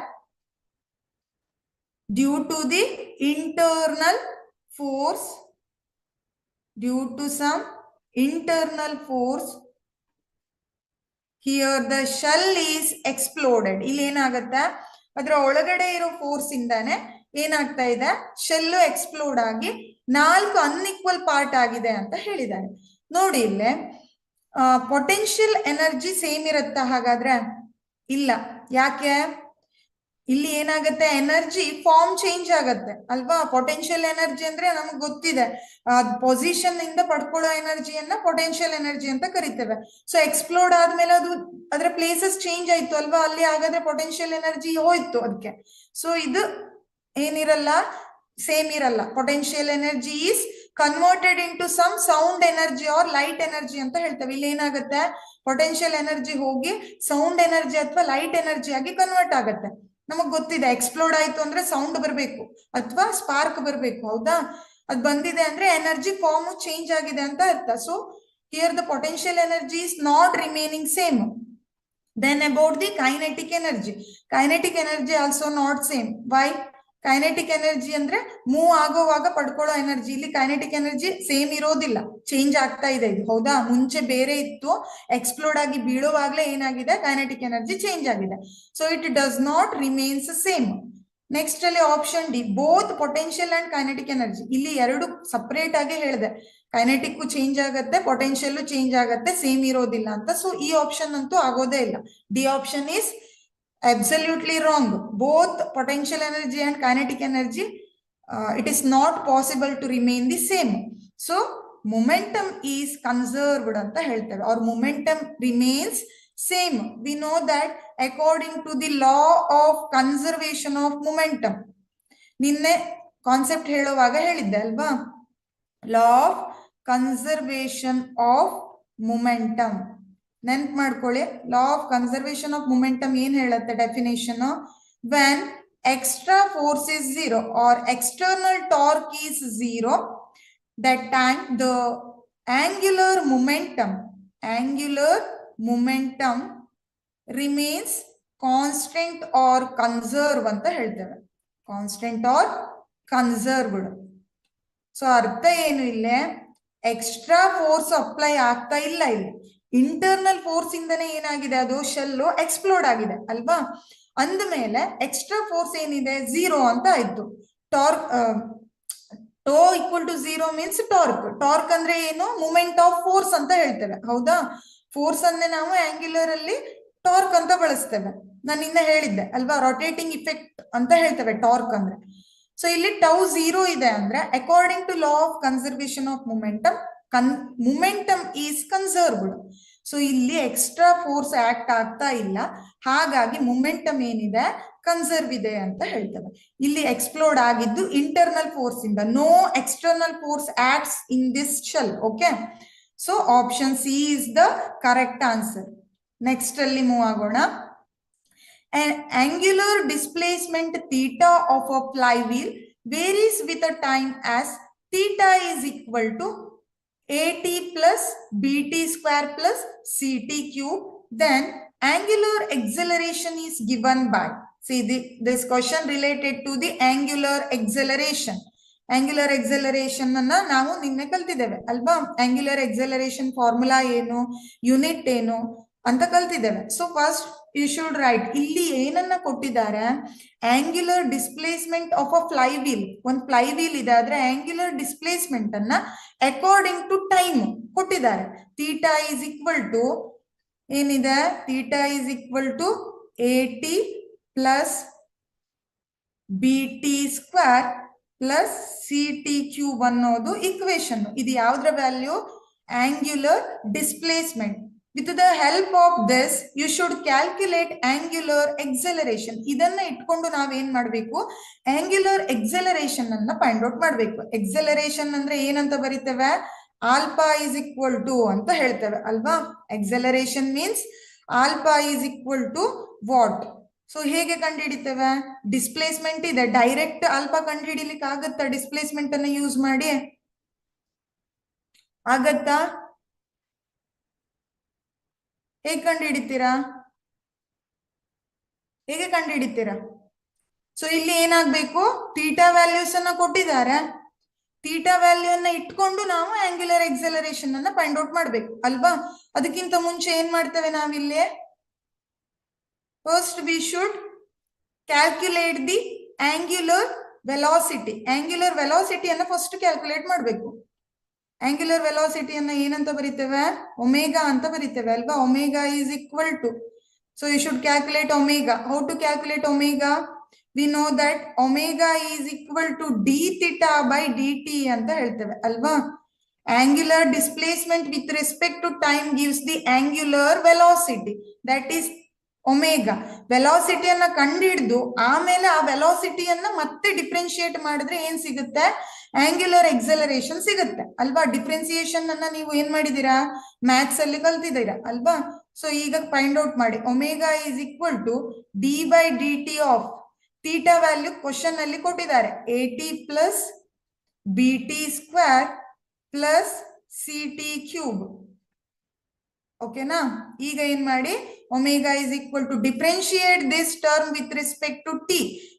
Due to the internal force, due to some internal force, here the shell is exploded. ಇಲ್ಲಿ ಏನಾಗುತ್ತೆ? ಅದರ ಒಳಗಡೆ ಇರೋ ಫೋರ್ಸ್ ಇಂದಾನೆ ಏನಾಗ್ತಾ ಇದೆ? ಶೆಲ್ ಎಕ್ಸ್ಪ್ಲೋಡ್ ಆಗಿ 4 ಅನ್ಇಕ್ವಲ್ ಪಾರ್ಟ್ ಆಗಿದೆ ಅಂತ ಹೇಳಿದ್ದಾರೆ. ನೋಡಿ ಇಲ್ಲಿ ಪೊಟೆನ್ಷಿಯಲ್ ಎನರ್ಜಿ ಸೇಮ್ ಇರುತ್ತಾ? ಹಾಗಾದ್ರೆ ಇಲ್ಲ. ಯಾಕೆ? ಇಲ್ಲಿ ಏನಾಗುತ್ತೆ? ಎನರ್ಜಿ ಫಾರ್ಮ್ ಚೇಂಜ್ ಆಗತ್ತೆ ಅಲ್ವಾ? ಪೊಟೆನ್ಷಿಯಲ್ ಎನರ್ಜಿ ಅಂದ್ರೆ ನಮ್ಗೆ ಗೊತ್ತಿದೆ, ಪೊಸಿಷನ್ ಇಂದ ಪಡ್ಕೊಳ್ಳೋ ಎನರ್ಜಿಯನ್ನ ಪೊಟೆನ್ಷಿಯಲ್ ಎನರ್ಜಿ ಅಂತ ಕರಿತೇವೆ. ಸೊ ಎಕ್ಸ್ಪ್ಲೋಡ್ ಆದ್ಮೇಲೆ ಅದು ಅದರ ಪ್ಲೇಸಸ್ ಚೇಂಜ್ ಆಯ್ತು ಅಲ್ವಾ? ಅಲ್ಲಿ ಹಾಗಾದ್ರೆ ಪೊಟೆನ್ಷಿಯಲ್ ಎನರ್ಜಿ ಹೋಯ್ತು ಅದಕ್ಕೆ. ಸೊ ಇದು ಏನಿರಲ್ಲ, ಸೇಮ್ ಇರಲ್ಲ. Potential energy is converted into some sound energy or light energy ಅಂತ ಹೇಳ್ತೇವೆ. ಇಲ್ಲಿ ಏನಾಗುತ್ತೆ? ಪೊಟೆನ್ಷಿಯಲ್ ಎನರ್ಜಿ ಹೋಗಿ ಸೌಂಡ್ ಎನರ್ಜಿ ಅಥವಾ ಲೈಟ್ ಎನರ್ಜಿ ಆಗಿ ಕನ್ವರ್ಟ್ ಆಗುತ್ತೆ. ನಮಗ್ ಗೊತ್ತಿದೆ, ಎಕ್ಸ್ಪ್ಲೋಡ್ ಆಯ್ತು ಅಂದ್ರೆ ಸೌಂಡ್ ಬರಬೇಕು ಅಥವಾ ಸ್ಪಾರ್ಕ್ ಬರಬೇಕು. ಹೌದಾ? ಅದು ಬಂದಿದೆ ಅಂದ್ರೆ ಎನರ್ಜಿ ಫಾರ್ಮ್ ಚೇಂಜ್ ಆಗಿದೆ ಅಂತ ಅರ್ಥ. So here the potential energy is not remaining same. Then about the kinetic energy. Kinetic energy also not same. Why? Kinetic energy ಅಂದ್ರೆ ಮೂವ್ ಆಗೋವಾಗ ಪಡ್ಕೊಳ್ಳೋ ಎನರ್ಜಿ. ಇಲ್ಲಿ ಕೈನೆಟಿಕ್ ಎನರ್ಜಿ ಸೇಮ್ ಇರೋದಿಲ್ಲ, ಚೇಂಜ್ ಆಗ್ತಾ ಇದೆ ಇದು. ಹೌದಾ? ಮುಂಚೆ ಬೇರೆ ಇತ್ತು, ಎಕ್ಸ್ಪ್ಲೋಡ್ ಆಗಿ ಬೀಳುವಾಗ್ಲೇ ಏನಾಗಿದೆ? ಕೈನೆಟಿಕ್ ಎನರ್ಜಿ ಚೇಂಜ್ ಆಗಿದೆ. So it does not remains same. Next ಅಲ್ಲಿ option D, both potential and kinetic energy. ಇಲ್ಲಿ ಎರಡು ಸಪರೇಟ್ ಆಗಿ ಹೇಳಿದೆ, ಕೈನೆಟಿಕ್ ಚೇಂಜ್ ಆಗತ್ತೆ, ಪೊಟೆನ್ಷಿಯಲ್ ಚೇಂಜ್ ಆಗತ್ತೆ, ಸೇಮ್ ಇರೋದಿಲ್ಲ ಅಂತ. ಸೊ ಈ ಆಪ್ಷನ್ ಅಂತೂ ಆಗೋದೇ ಇಲ್ಲ. D option is absolutely wrong. Both potential energy and kinetic energy, it is not possible to remain the same. So momentum is conserved anta heltave, or momentum remains same. We know that according to the law of conservation of momentum. ನಿನ್ನೆ concept ಹೇಳುವಾಗ ಹೇಳಿದ್ದೆ ಅಲ್ವಾ, ಲಾ of conservation of momentum. ನೆನ್ಪ್ ಮಾಡ್ಕೊಳ್ಳಿ, ಲಾ of conservation of momentum ಏನ್ ಹೇಳುತ್ತೆ definition? When extra force is zero or external torque is zero, that time the angular momentum remains constant or conserve ಅಂತ ಹೇಳ್ತೇವೆ. Constant R conserved. ಸೊ ಅರ್ಥ ಏನು ಇಲ್ಲೇ? Extra force apply ಆಗ್ತಾ ಇಲ್ಲ ಇಲ್ಲಿ. ಇಂಟರ್ನಲ್ ಫೋರ್ಸ್ ಇಂದನೇ ಏನಾಗಿದೆ, ಅದು ಶೆಲ್ಲು ಎಕ್ಸ್ಪ್ಲೋಡ್ ಆಗಿದೆ ಅಲ್ವಾ. ಅಂದ್ಮೇಲೆ ಎಕ್ಸ್ಟ್ರಾ ಫೋರ್ಸ್ ಏನಿದೆ, ಝೀರೋ ಅಂತ ಆಯ್ತು. Torque tau equal to zero means torque. Torque ಅಂದ್ರೆ ಏನು? ಮೂಮೆಂಟ್ ಆಫ್ ಫೋರ್ಸ್ ಅಂತ ಹೇಳ್ತೇವೆ, ಹೌದಾ. ಫೋರ್ಸ್ ಅಂದ್ರೆ ನಾವು ಆಂಗ್ಯುಲರ್ ಅಲ್ಲಿ ಟಾರ್ಕ್ ಅಂತ ಬಳಸ್ತೇವೆ. ನಾನು ನಿನ್ನೆ ಹೇಳಿದ್ದೆ ಅಲ್ವಾ, ರೊಟೇಟಿಂಗ್ ಇಫೆಕ್ಟ್ ಅಂತ ಹೇಳ್ತೇವೆ ಟಾರ್ಕ್ ಅಂದ್ರೆ. ಸೊ ಇಲ್ಲಿ ಟೌ ಝೀರೋ ಇದೆ ಅಂದ್ರೆ according to law of conservation of momentum is conserved. So ಇಲ್ಲಿ ಎಕ್ಸ್ಟ್ರಾ ಫೋರ್ಸ್ ಆಕ್ಟ್ ಆಗ್ತಾ ಇಲ್ಲ, ಹಾಗಾಗಿ ಮೊಮೆಂಟಮ್ ಏನಿದೆ ಕನ್ಸರ್ವ್ ಇದೆ ಅಂತ ಹೇಳ್ತೇವೆ. ಇಲ್ಲಿ ಎಕ್ಸ್ಪ್ಲೋಡ್ ಆಗಿದ್ದು ಇಂಟರ್ನಲ್ ಫೋರ್ಸ್ ಇಂದ. No external force acts in this shell. Okay, so option C is the correct answer. Next ಅಲ್ಲಿ ಮೂವ್ ಆಗೋಣ. An angular displacement theta of a flywheel varies with a time as theta is equal to at plus bt square plus ct cube. Then angular acceleration is given by, see this question related to the angular acceleration. Angular acceleration ಅನ್ನ ನಾವು ನಿನ್ನೆ ಕಲ್ತಿದ್ದೇವೆ ಅಲ್ವಾ. Angular acceleration formula ಏನು, unit ಏನು ಅಂತ ಕಲ್ತಿದ್ದೇವೆ. So first you should write. ಇಲ್ಲಿ ಏನನ್ನ ಕೊಟ್ಟಿದ್ದಾರೆ, angular displacement of a fly wheel. ಒಂದು ಫ್ಲೈ ವೀಲ್ ಇದೆ, ಆದ್ರೆ ಆಂಗ್ಯುಲರ್ ಡಿಸ್ಪ್ಲೇಸ್ಮೆಂಟ್ ಅನ್ನ ಅಕಾರ್ಡಿಂಗ್ ಟು ಟೈಮ್ ಕೊಟ್ಟಿದ್ದಾರೆ. ಥೀಟಾ ಈಸ್ ಈಕ್ವಲ್ ಟು ಏನಿದೆ, theta is equal to at plus bt square plus ct cube ಅನ್ನೋದು ಇಕ್ವೇಶನ್. ಇದು ಯಾವ್ದ್ರ value? Angular displacement. With the help of this, you should calculate angular acceleration. ಇದನ್ನ ಇಟ್ಕೊಂಡು ನಾವೇನ್ ಮಾಡ್ಬೇಕು, angular acceleration ಅನ್ನ find out ಮಾಡ್ಬೇಕು. ಎಕ್ಸಲರೇಷನ್ ಅಂದ್ರೆ ಏನಂತ ಬರೀತೇವೆ? ಆಲ್ಫಾ ಈಸ್ ಈಕ್ವಲ್ ಟು ಅಂತ ಹೇಳ್ತೇವೆ ಅಲ್ವಾ. Acceleration means alpha is equal to what. So ಹೇಗೆ ಕಂಡುಹಿಡಿತೇವೆ? ಡಿಸ್ಪ್ಲೇಸ್ಮೆಂಟ್ ಇದೆ, ಡೈರೆಕ್ಟ್ ಆಲ್ಫಾ ಕಂಡುಹಿಡಿಲಿಕ್ಕೆ ಆಗತ್ತಾ? ಡಿಸ್ಪ್ಲೇಸ್ಮೆಂಟ್ ಅನ್ನ ಯೂಸ್ ಮಾಡಿ ಆಗತ್ತಾ? ಹೇಗೆ ಕಂಡುಹಿಡಿತೀರಾ? ಹೇಗೆ ಕಂಡುಹಿಡಿತೀರಾ? ಸೊ ಇಲ್ಲಿ ಏನಾಗ್ಬೇಕು, ಥೀಟಾ ವ್ಯಾಲ್ಯೂಸ್ ಅನ್ನ ಕೊಟ್ಟಿದ್ದಾರೆ. ಥೀಟಾ ವ್ಯಾಲ್ಯೂ ಅನ್ನ ಇಟ್ಕೊಂಡು ನಾವು ಆಂಗ್ಯುಲರ್ ಎಕ್ಸಲರೇಷನ್ ಅನ್ನ ಫೈಂಡ್ ಔಟ್ ಮಾಡ್ಬೇಕು ಅಲ್ವಾ. ಅದಕ್ಕಿಂತ ಮುಂಚೆ ಏನ್ ಮಾಡ್ತೇವೆ ನಾವಿಲ್ಲಿ? First we should calculate the angular velocity. Angular ವೆಲಾಸಿಟಿಯನ್ನ ಫಸ್ಟ್ ಕ್ಯಾಲ್ಕುಲೇಟ್ ಮಾಡಬೇಕು. ಆಂಗ್ಯುಲರ್ ವೆಲಾಸಿಟಿಯನ್ನ ಏನಂತ ಬರೀತೇವೆ? ಒಮೆಗಾ ಅಂತ ಬರೀತೇವೆ ಅಲ್ವಾ. Omega is equal to, so you should calculate omega. How to calculate omega? We know that omega is equal to d theta by d t ಅಂತ ಹೇಳ್ತೇವೆ ಅಲ್ವಾ. Angular displacement with respect to time gives the angular velocity, that is omega. ವೆಲಾಸಿಟಿಯನ್ನ ಕಂಡುಹಿಡಿದು ಆಮೇಲೆ ಆ ವೆಲಾಸಿಟಿಯನ್ನ ಮತ್ತೆ differentiate ಮಾಡಿದ್ರೆ ಏನ್ ಸಿಗುತ್ತೆ? ಆಂಗ್ಯುಲರ್ ಎಕ್ಸಲರೇಷನ್ ಸಿಗುತ್ತೆ ಅಲ್ವಾ. ಡಿಫ್ರೆನ್ಸಿಯೇಷನ್ ಅನ್ನ ನೀವು ಏನ್ ಮಾಡಿದೀರಾ? ಮ್ಯಾಥ್ಸ್ ಅಲ್ಲಿ ಕಲ್ತಿದ್ದೀರಾ ಅಲ್ವಾ. ಸೊ ಈಗ ಫೈಂಡ್ ಔಟ್ ಮಾಡಿ. Omega is equal to d by d t of theta value question ಅಲ್ಲಿ ಕೊಟ್ಟಿದ್ದಾರೆ, at plus bt square plus ct cube. ಓಕೆನಾ? ಈಗ ಏನ್ ಮಾಡಿ, omega is equal to differentiate this term with respect to t.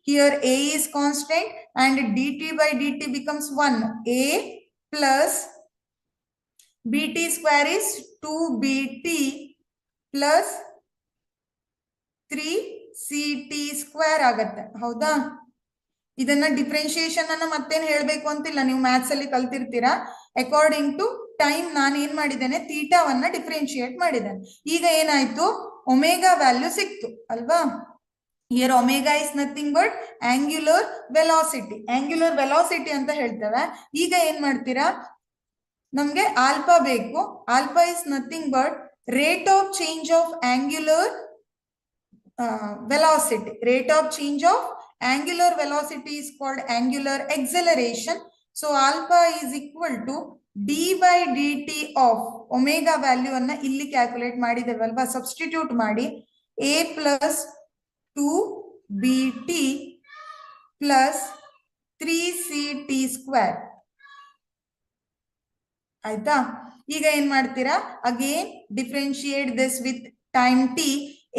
Here a is constant and dt by dt becomes 1. a plus bt square is 2bt plus 3ct square ಆಗತ್ತೆ, ಹೌದಾ. ಇದನ್ನ differentiation ಅನ್ನ ಮತ್ತೇನ್ ಹೇಳ್ಬೇಕು ಅಂತಿಲ್ಲ, ನೀವು ಮ್ಯಾಥ್ಸ್ ಅಲ್ಲಿ ಕಲ್ತಿರ್ತೀರಾ. According to time ನಾನು ಏನ್ ಮಾಡಿದ್ದೇನೆ, ಥೀಟಾವನ್ನ ಡಿಫ್ರೆನ್ಶಿಯೇಟ್ ಮಾಡಿದ್ದೇನೆ. ಈಗ ಏನಾಯ್ತು, ಒಮೆಗಾ ವ್ಯಾಲ್ಯೂ ಸಿಕ್ತು ಅಲ್ವಾ. Here omega is nothing but angular velocity. Angular velocity ಅಂತ ಹೇಳ್ತೇವೆ. ಈಗ ಏನ್ ಮಾಡ್ತೀರಾ, ನಮ್ಗೆ ಆಲ್ಫಾ ಬೇಕು. Alpha is nothing but rate of change of angular velocity. Rate of change of angular velocity is called angular acceleration. So alpha is equal to d by dt of omega value ಅನ್ನ ಇಲ್ಲಿ calculate ಮಾಡಿದೇವಲ್ವಾ, substitute ಮಾಡಿ a plus 2bt plus 3ct square ಆಯ್ತಾ. ಈಗ ಏನ್ ಮಾಡ್ತೀರಾ, again differentiate this with time t,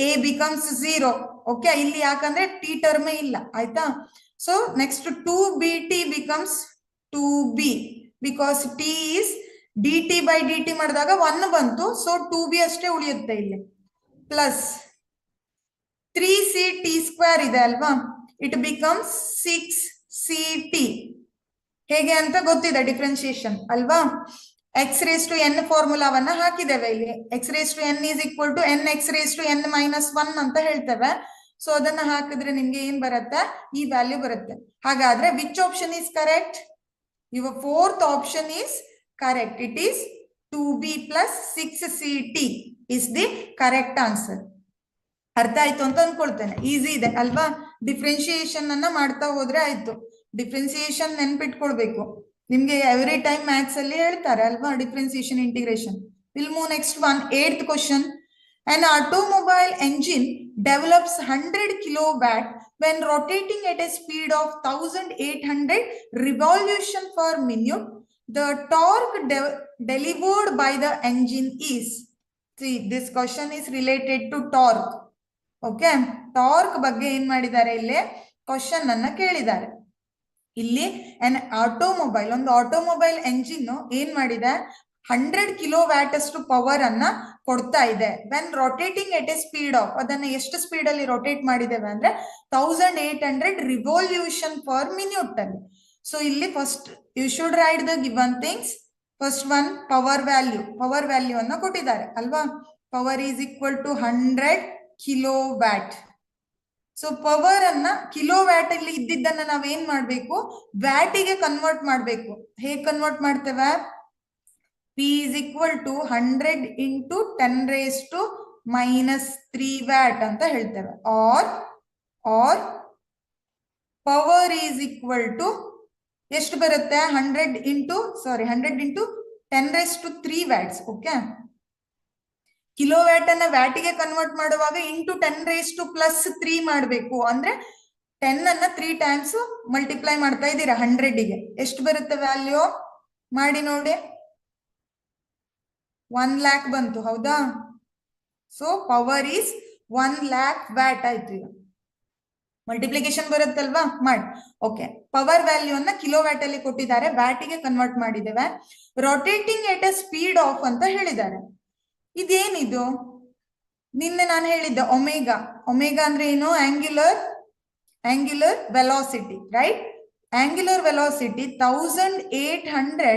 a becomes 0. Okay, ಇಲ್ಲಿ ಯಾಕಂದ್ರೆ t term ಇಲ್ಲ ಆಯ್ತಾ. So next 2bt becomes 2b because t is dt by dt ಮಾಡಿದಾಗ 1 ಬಂತು, ಸೊ 2b ಅಷ್ಟೇ ಉಳಿಯುತ್ತೆ ಇಲ್ಲಿ. ಪ್ಲಸ್ 3ct ಸ್ಕ್ವೇರ್ ಇದೆ ಅಲ್ವಾ, ಇಟ್ ಬಿಕಮ್ಸ್ 6ct. ಹೇಗೆ ಅಂತ ಗೊತ್ತಿದೆ ಡಿಫ್ರೆನ್ಶಿಯೇಷನ್ ಅಲ್ವಾ. x raised to n ಫಾರ್ಮುಲಾವನ್ನ ಹಾಕಿದ್ದೇವೆ ಇಲ್ಲಿ. x raised to n is equal to n x raised to n minus 1 ಅಂತ ಹೇಳ್ತೇವೆ. ಸೊ ಅದನ್ನ ಹಾಕಿದ್ರೆ ನಿಮ್ಗೆ ಏನ್ ಬರುತ್ತೆ, ಈ ವ್ಯಾಲ್ಯೂ ಬರುತ್ತೆ. ಹಾಗಾದ್ರೆ which option is correct? Your fourth option is correct. It is 2b plus 6ct is the correct answer. ಅರ್ಥ ಆಯ್ತು ಅಂತ ಅನ್ಕೊಳ್ತೇನೆ. ಈಸಿ ಇದೆ ಅಲ್ವಾ. ಡಿಫ್ರೆನ್ಶಿಯೇಷನ್ ಅನ್ನ ಮಾಡ್ತಾ ಹೋದ್ರೆ ಆಯ್ತು. ಡಿಫ್ರೆನ್ಸಿಯೇಷನ್ ನೆನ್ಪಿಟ್ಕೊಳ್ಬೇಕು. ನಿಮ್ಗೆ ಎವ್ರಿ ಟೈಮ್ ಮ್ಯಾಥ್ಸ್ ಅಲ್ಲಿ ಹೇಳ್ತಾರೆ ಅಲ್ವಾ, differentiation integration. Will move next one, 8th question. An automobile engine develops 100 kilowatt when rotating at a speed of 1800 revolution per minute. The torque delivered by the engine is, see this question is related to torque. Okay, torque ಬಗ್ಗೆ ಏನ್ ಮಾಡಿದ್ದಾರೆ, ಇಲ್ಲಿ question ಅನ್ನ ಕೇಳಿದ್ದಾರೆ. ಇಲ್ಲಿ automobile, ಒಂದು automobile engine ಏನ್ ಮಾಡಿದೆ, 100 ಕಿಲೋವ್ಯಾಟ್ ಅಷ್ಟು ಪವರ್ ಅನ್ನ ಕೊಡ್ತಾ ಇದೆ. When rotating at a speed of, ಅದನ್ನ ಎಷ್ಟು ಸ್ಪೀಡ್ ಅಲ್ಲಿ ರೊಟೇಟ್ ಮಾಡಿದ್ದೇವೆ ಅಂದ್ರೆ 1800 ರಿವಲ್ಯೂಷನ್ ಪರ್ ಮಿನಿಟ್ ಅಲ್ಲಿ. ಸೊ ಇಲ್ಲಿ first you should write the given things. First one power value, power value ಅನ್ನ ಕೊಟ್ಟಿದ್ದಾರೆ ಅಲ್ವಾ. Power is equal to 100 kilowatt. So power ಅನ್ನ ಕಿಲೋವ್ಯಾಟ್ ಅಲ್ಲಿ ಇದ್ದಿದ್ದನ್ನ ನಾವೇನ್ ಮಾಡ್ಬೇಕು, ವ್ಯಾಟಿಗೆ ಕನ್ವರ್ಟ್ ಮಾಡ್ಬೇಕು. ಹೇಗೆ ಕನ್ವರ್ಟ್ ಮಾಡ್ತೇವೆ, P is equal to 100 into 10 raised to minus 3 watt ಅಂತ ಹೇಳ್ತೇವೆ. or power is equal to ಎಷ್ಟು ಬರುತ್ತೆ, 100 into 10 raised to 3 watts. Okay, kilowatt ಅನ್ನ ವ್ಯಾಟಿಗೆ ಕನ್ವರ್ಟ್ ಮಾಡುವಾಗ ಇಂಟು 10 raised to plus 3 ಮಾಡಬೇಕು. ಅಂದ್ರೆ 10 ಅನ್ನ 3 ಟೈಮ್ಸ್ ಮಲ್ಟಿಪ್ಲೈ ಮಾಡ್ತಾ ಇದ್ದೀರಾ 100ಗೆ. ಎಷ್ಟು ಬರುತ್ತೆ ವ್ಯಾಲ್ಯೂ ಮಾಡಿ ನೋಡಿ, 1 lakh ಬಂತು ಹೌದಾ. So power is 1 lakh watt ಆಯ್ತು. ಈಗ ಮಲ್ಟಿಪ್ಲಿಕೇಶನ್ ಬರುತ್ತಲ್ವಾ, ಮಾಡಿ. ಓಕೆ, ಪವರ್ ವ್ಯಾಲ್ಯೂ ಅನ್ನ ಕಿಲೋವ್ಯಾಟ್ ಅಲ್ಲಿ ಕೊಟ್ಟಿದ್ದಾರೆ, ವ್ಯಾಟಿಗೆ ಕನ್ವರ್ಟ್ ಮಾಡಿದ್ದೇವೆ. Rotating at a speed of ಅಂತ ಹೇಳಿದ್ದಾರೆ. ಇದೇನಿದು, ನಿನ್ನೆ ನಾನು ಹೇಳಿದ್ದೆ ಒಮೆಗಾ. ಒಮೆಗಾ ಅಂದ್ರೆ ಏನು, angular velocity, right. Angular velocity 1800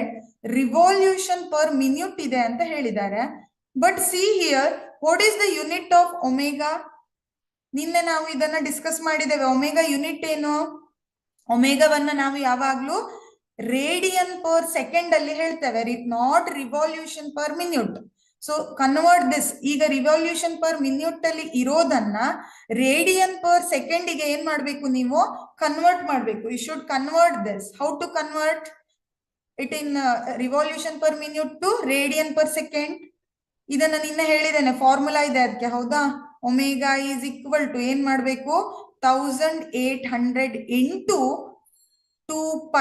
revolution per minute ಇದೆ ಅಂತ ಹೇಳಿದ್ದಾರೆ. But see here, what is the unit of omega? ನಿನ್ನೆ ನಾವು ಇದನ್ನ ಡಿಸ್ಕಸ್ ಮಾಡಿದ್ದೇವೆ. ಒಮೆಗಾ ಯೂನಿಟ್ ಏನು, ಒಮೆಗಾವನ್ನ ನಾವು ಯಾವಾಗ್ಲೂ ರೇಡಿಯನ್ ಪರ್ ಸೆಕೆಂಡ್ ಅಲ್ಲಿ ಹೇಳ್ತೇವೆ, not revolution per minute. So convert this. ಈಗ ರಿವಲ್ಯೂಷನ್ ಪರ್ ಮಿನಿಟ್ ಅಲ್ಲಿ ಇರೋದನ್ನ ರೇಡಿಯನ್ ಪರ್ ಸೆಕೆಂಡಿಗೆ ಏನ್ ಮಾಡ್ಬೇಕು, ನೀವು ಕನ್ವರ್ಟ್ ಮಾಡ್ಬೇಕು. You should convert this. How to convert it in revolution per minute to radian per second? ಇದನ್ನ ನಿನ್ನೆ ಹೇಳಿದ್ದೇನೆ, ಫಾರ್ಮುಲಾ ಇದೆ ಅದಕ್ಕೆ ಹೌದಾ. ಒಮೆಗಾ ಈಸ್ ಈಕ್ವಲ್ ಟು ಏನ್ ಮಾಡ್ಬೇಕು, 1800 ಇಂಟು 2π.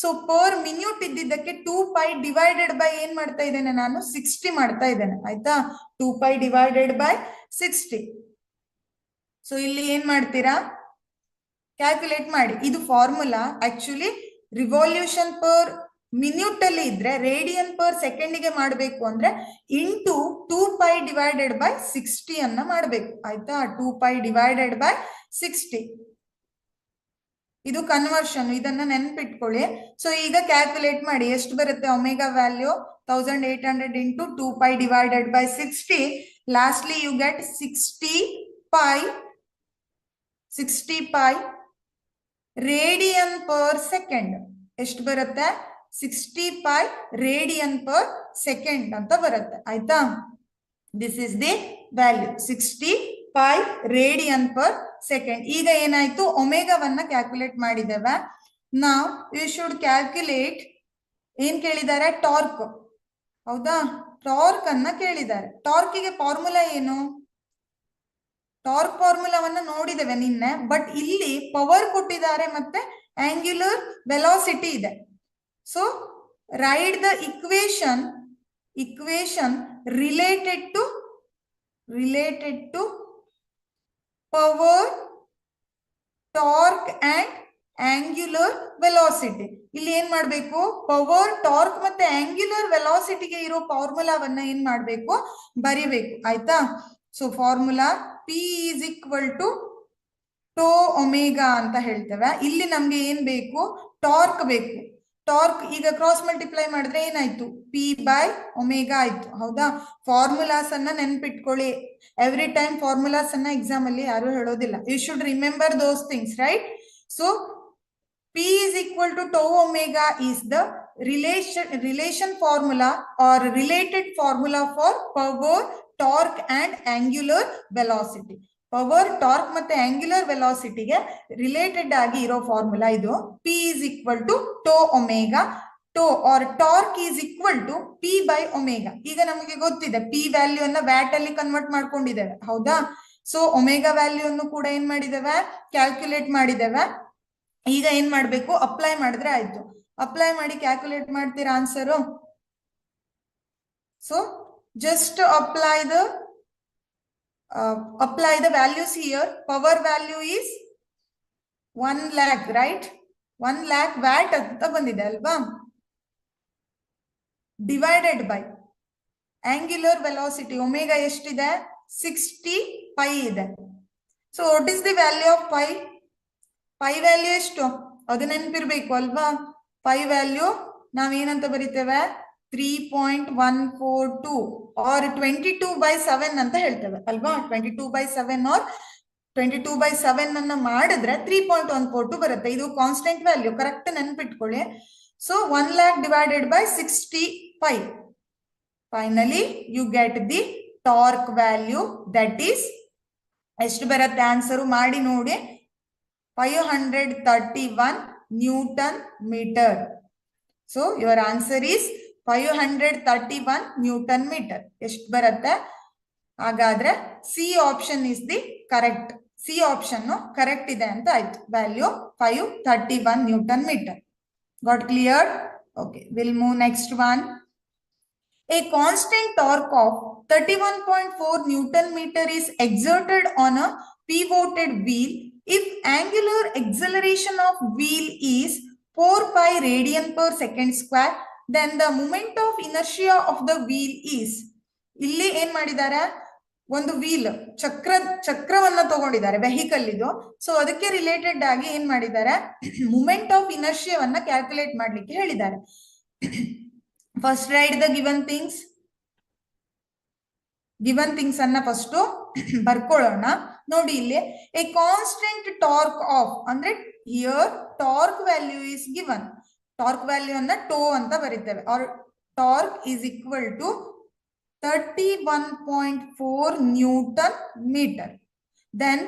ಸೊ ಪರ್ ಮಿನಿಟ್ ಇದ್ದಿದ್ದಕ್ಕೆ 2π ಡಿವೈಡೆಡ್ ಬೈ ಏನ್ ಮಾಡ್ತಾ ಇದ್ದೇನೆ ನಾನು, 60 ಮಾಡ್ತಾ ಇದ್ದೇನೆ ಆಯ್ತಾ. 2π ಡಿವೈಡೆಡ್ ಬೈ 60. ಸೊ ಇಲ್ಲಿ ಏನ್ ಮಾಡ್ತೀರಾ, ಕ್ಯಾಲ್ಕುಲೇಟ್ ಮಾಡಿ. ಇದು formula actually revolution per minute ಅಲ್ಲಿ ಇದ್ರೆ ರೇಡಿಯನ್ ಪರ್ ಸೆಕೆಂಡಿಗೆ ಮಾಡಬೇಕು ಅಂದ್ರೆ ಇಂಟು 2π ಡಿವೈಡೆಡ್ ಬೈ 60 ಅನ್ನ ಮಾಡಬೇಕು ಆಯ್ತಾ. 2π ಡಿವೈಡೆಡ್ ಬೈ 60 ಇದು ಕನ್ವರ್ಷನ್. ಇದನ್ನ ನೆನ್ಪಿಟ್ಕೊಳ್ಳಿ. ಸೊ ಈಗ ಕ್ಯಾಲ್ಕುಲೇಟ್ ಮಾಡಿ ಎಷ್ಟು ಬರುತ್ತೆ omega value, 1800 into 2π divided by 60. Lastly you get 60π radian per second. ಎಷ್ಟು ಬರುತ್ತೆ, 60π ರೇಡಿಯನ್ ಪರ್ ಸೆಕೆಂಡ್ ಅಂತ ಬರುತ್ತೆ ಆಯ್ತಾ. This is the value 60 pi radian per second. ಈಗ ಏನಾಯ್ತು, ಒಮೆಗಾವನ್ನ ಕ್ಯಾಲ್ಕುಲೇಟ್ ಮಾಡಿದ್ದೇವೆ. ನಾವು ಯು ಶುಡ್ ಕ್ಯಾಲ್ಕುಲೇಟ್, ಏನ್ ಕೇಳಿದ್ದಾರೆ, ಟಾರ್ಕ್. ಹೌದಾ, ಟಾರ್ಕ್ ಅನ್ನ ಕೇಳಿದ್ದಾರೆ. ಟಾರ್ಕಿಗೆ ಫಾರ್ಮುಲಾ ಏನು? ಟಾರ್ಕ್ ಫಾರ್ಮುಲಾವನ್ನ ನೋಡಿದ್ದೇವೆ ನಿನ್ನೆ, ಬಟ್ ಇಲ್ಲಿ ಪವರ್ ಕೊಟ್ಟಿದ್ದಾರೆ ಮತ್ತೆ ಆಂಗ್ಯುಲರ್ ವೆಲಾಸಿಟಿ ಇದೆ. So write the equation related to power, torque and angular velocity. ಇಲ್ಲಿ ಏನ್ ಮಾಡ್ಬೇಕು, ಪವರ್, ಟಾರ್ಕ್ ಮತ್ತೆ ಆಂಗ್ಯುಲರ್ ವೆಲಾಸಿಟಿಗೆ ಇರೋ ಫಾರ್ಮುಲಾವನ್ನ ಏನ್ ಮಾಡ್ಬೇಕು, ಬರಿಬೇಕು. ಆಯ್ತಾ? So formula P is equal to tau omega ಅಂತ ಹೇಳ್ತೇವೆ. ಇಲ್ಲಿ ನಮ್ಗೆ ಏನ್ ಬೇಕು, ಟಾರ್ಕ್ ಬೇಕು. ಟಾರ್ಕ್ ಈಗ ಕ್ರಾಸ್ ಮಲ್ಟಿಪ್ಲೈ ಮಾಡಿದ್ರೆ ಏನಾಯ್ತು, P ಬೈ ಒಮೆಗಾ ಆಯ್ತು. ಹೌದಾ? ಫಾರ್ಮುಲಾಸ್ ಅನ್ನ ನೆನ್ಪಿಟ್ಕೊಳ್ಳಿ. ಎವ್ರಿ ಟೈಮ್ ಫಾರ್ಮುಲಾಸ್ ಅನ್ನ ಎಕ್ಸಾಮ್ ಅಲ್ಲಿ ಯಾರು ಹೇಳೋದಿಲ್ಲ. You should remember those things, right? So P is equal to tau omega is the relation formula or related formula for power, torque and angular velocity. Power, torque ಮತ್ತೆ angular velocity ಗೆ related ಆಗಿ ಇರೋ formula ಇದು. P is equal to tau omega. Tau or torque is equal to P by omega. ಈಗ ನಮಗೆ ಗೊತ್ತಿದೆ, P value ಅನ್ನ watt ಅಲ್ಲಿ ಕನ್ವರ್ಟ್ ಮಾಡ್ಕೊಂಡಿದ್ದೇವೆ. ಹೌದಾ? ಸೊ ಒಮೆಗಾ ವ್ಯಾಲ್ಯೂ ಅನ್ನು ಕೂಡ ಏನ್ ಮಾಡಿದ್ದೇವೆ, ಕ್ಯಾಲ್ಕುಲೇಟ್ ಮಾಡಿದ್ದೇವೆ. ಈಗ ಏನ್ ಮಾಡ್ಬೇಕು, ಅಪ್ಲೈ ಮಾಡಿದ್ರೆ ಆಯ್ತು. ಅಪ್ಲೈ ಮಾಡಿ ಕ್ಯಾಲ್ಕುಲೇಟ್ ಮಾಡ್ತೀರಾ answer. So just apply the values here. Power value is 1 lakh, right? 1 lakh watt ಅಂತ ಬಂದಿದೆ ಅಲ್ವಾ? Divided by angular velocity omega ಎಷ್ಟಿದೆ, 60 ಪೈ ಇದೆ. So what is the value of pi? Pi value ಎಷ್ಟು ಅದು ನೆನಪಿರ್ಬೇಕು ಅಲ್ವಾ? ಪೈ ವ್ಯಾಲ್ಯೂ ನಾವೇನಂತ ಬರೀತೇವೆ, 3.142 R 22/7 ಅಂತ ಹೇಳ್ತೇವೆ ಅಲ್ವಾ? 22/7 ಆರ್ 22/7 ಅನ್ನ ಮಾಡಿದ್ರೆ 3.142 ಬರುತ್ತೆ. ಇದು ಕಾನ್ಸ್ಟೆಂಟ್ ವ್ಯಾಲ್ಯೂ, ಕರೆಕ್ಟ್ ನೆನ್ಪಿಟ್ಕೊಳ್ಳಿ. So 1 lakh divided by 60 pi. Finally you get the torque value. That is ಎಷ್ಟು ಬರುತ್ತೆ ಆನ್ಸರು ಮಾಡಿ ನೋಡಿ, 531 Newton meter. So your answer is 531 Newton meter. ಎಷ್ಟು ಬರುತ್ತೆ? ಹಾಗಾದ್ರೆ C option is the correct. C option correct ಇದೆ ಅಂತ ಆಯ್ತು. Value 531 Newton meter. Got clear? Okay, we'll move next one. A constant torque of 31.4 Newton meter is exerted on a pivoted wheel if angular acceleration of wheel is 4 pi radian per second square, then the moment of inertia of the wheel is. ಇಲ್ಲಿ ಏನ್ ಮಾಡಿದ್ದಾರೆ, ಒಂದು wheel ಚಕ್ರವನ್ನ ತಗೊಂಡಿದ್ದಾರೆ, vehicle ಇದು. So ಅದಕ್ಕೆ related ಆಗಿ ಏನ್ ಮಾಡಿದ್ದಾರೆ, ಮೂಮೆಂಟ್ ಆಫ್ ಇನರ್ಷಿಯವನ್ನ ಕ್ಯಾಲ್ಕುಲೇಟ್ ಮಾಡ್ಲಿಕ್ಕೆ ಹೇಳಿದ್ದಾರೆ. First right the given things ಅನ್ನ ಫಸ್ಟ್ ಬರ್ಕೊಳ್ಳೋಣ. ನೋಡಿ ಇಲ್ಲಿ, ಎ ಕಾನ್ಸ್ಟೆಂಟ್ ಟಾರ್ಕ್ ಆಫ್ ಅಂದ್ರೆ here torque value is given. Torque value ಅನ್ನ ಟೋ ಅಂತ ಬರೀತೇವೆ. Or torque is equal to 31.4 newton metre. Then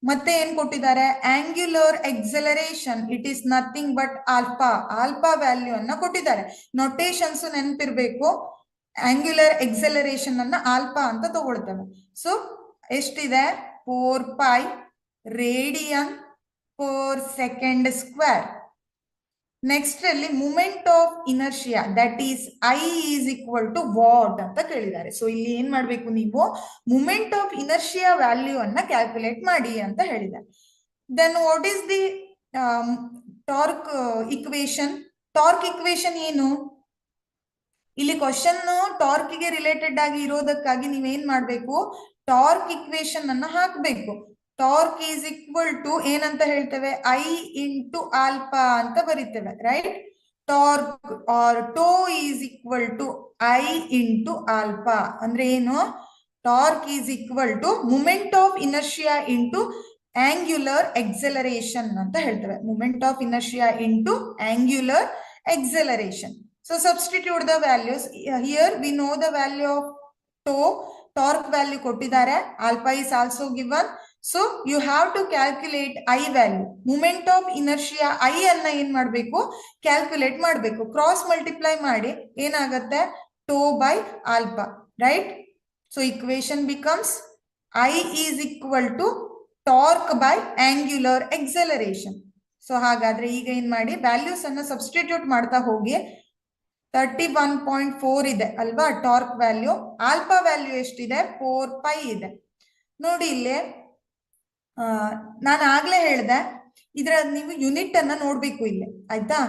ಮತ್ತೆ ಏನ್ ಕೊಟ್ಟಿದ್ದಾರೆ, angular acceleration, it is nothing but alpha. Alpha value ಅನ್ನ ಕೊಟ್ಟಿದ್ದಾರೆ. ನೊಟೇಷನ್ಸ್ ನೆನಪಿರ್ಬೇಕು. ಆಂಗ್ಯುಲರ್ ಎಕ್ಸಲರೇಷನ್ ಅನ್ನ ಆಲ್ಫಾ ಅಂತ ತಗೊಳ್ತೇವೆ. ಸೊ ಎಷ್ಟಿದೆ, 4 pi radian per second square. Next ಅಲ್ಲಿ moment of inertia, that is I is equal to what ಅಂತ ಕೇಳಿದ್ದಾರೆ. ಸೊ ಇಲ್ಲಿ ಏನ್ ಮಾಡ್ಬೇಕು ನೀವು, ಮೂಮೆಂಟ್ ಆಫ್ ಇನರ್ಷಿಯಾ ವ್ಯಾಲ್ಯೂ ಅನ್ನ ಕ್ಯಾಲ್ಕುಲೇಟ್ ಮಾಡಿ ಅಂತ ಹೇಳಿದ್ದಾರೆ. Then what is the torque equation? Torque equation ಏನು? ಇಲ್ಲಿ ಕ್ವಶನ್ ಟಾರ್ಕ್ ಗೆ ರಿಲೇಟೆಡ್ ಆಗಿ ಇರೋದಕ್ಕಾಗಿ ನೀವೇನ್ ಮಾಡ್ಬೇಕು, ಟಾರ್ಕ್ ಇಕ್ವೇಶನ್ ಅನ್ನ ಹಾಕ್ಬೇಕು. ಟಾರ್ಕ್ ಈಸ್ ಈಕ್ವಲ್ ಟು ಏನಂತ ಹೇಳ್ತೇವೆ, ಐ ಇಂಟು ಆಲ್ಫಾ ಅಂತ ಬರೀತೇವೆ, right? Torque or tau is equal to I into alpha ಅಂದ್ರೆ ಏನು, torque is equal to moment of inertia into angular acceleration ಅಂತ ಹೇಳ್ತೇವೆ. Moment of inertia into angular acceleration. So substitute the values. Here we know the value of tau torque value ಕೊಟ್ಟಿದ್ದಾರೆ, alpha is also given. So you have to calculate I value. Moment of inertia I ಅನ್ನ ಏನ್ ಮಾಡ್ಬೇಕು, calculate ಮಾಡ್ಬೇಕು. Cross multiply ಮಾಡಿ ಏನಾಗುತ್ತೆ, tau by alpha, right? So equation becomes I is equal to torque by angular acceleration. So ಹಾಗಾದ್ರೆ ಈಗ ಏನ್ ಮಾಡಿ, ವ್ಯಾಲ್ಯೂಸ್ ಅನ್ನ ಸಬ್ಸ್ಟಿಟ್ಯೂಟ್ ಮಾಡ್ತಾ ಹೋಗಿ. 31.4 ಇದೆ ಅಲ್ವಾ ಟಾರ್ಕ್ ವ್ಯಾಲ್ಯೂ. ಆಲ್ಫಾ ವ್ಯಾಲ್ಯೂ ಎಷ್ಟಿದೆ, 4 ಪೈ ಇದೆ. ನೋಡಿ ಇಲ್ಲಿ ನಾನು ಆಗ್ಲೇ ಹೇಳ್ದೆ, ಇದ್ರ ನೀವು ಯೂನಿಟ್ ಅನ್ನ ನೋಡ್ಬೇಕು ಇಲ್ಲಿ, ಆಯ್ತಾ?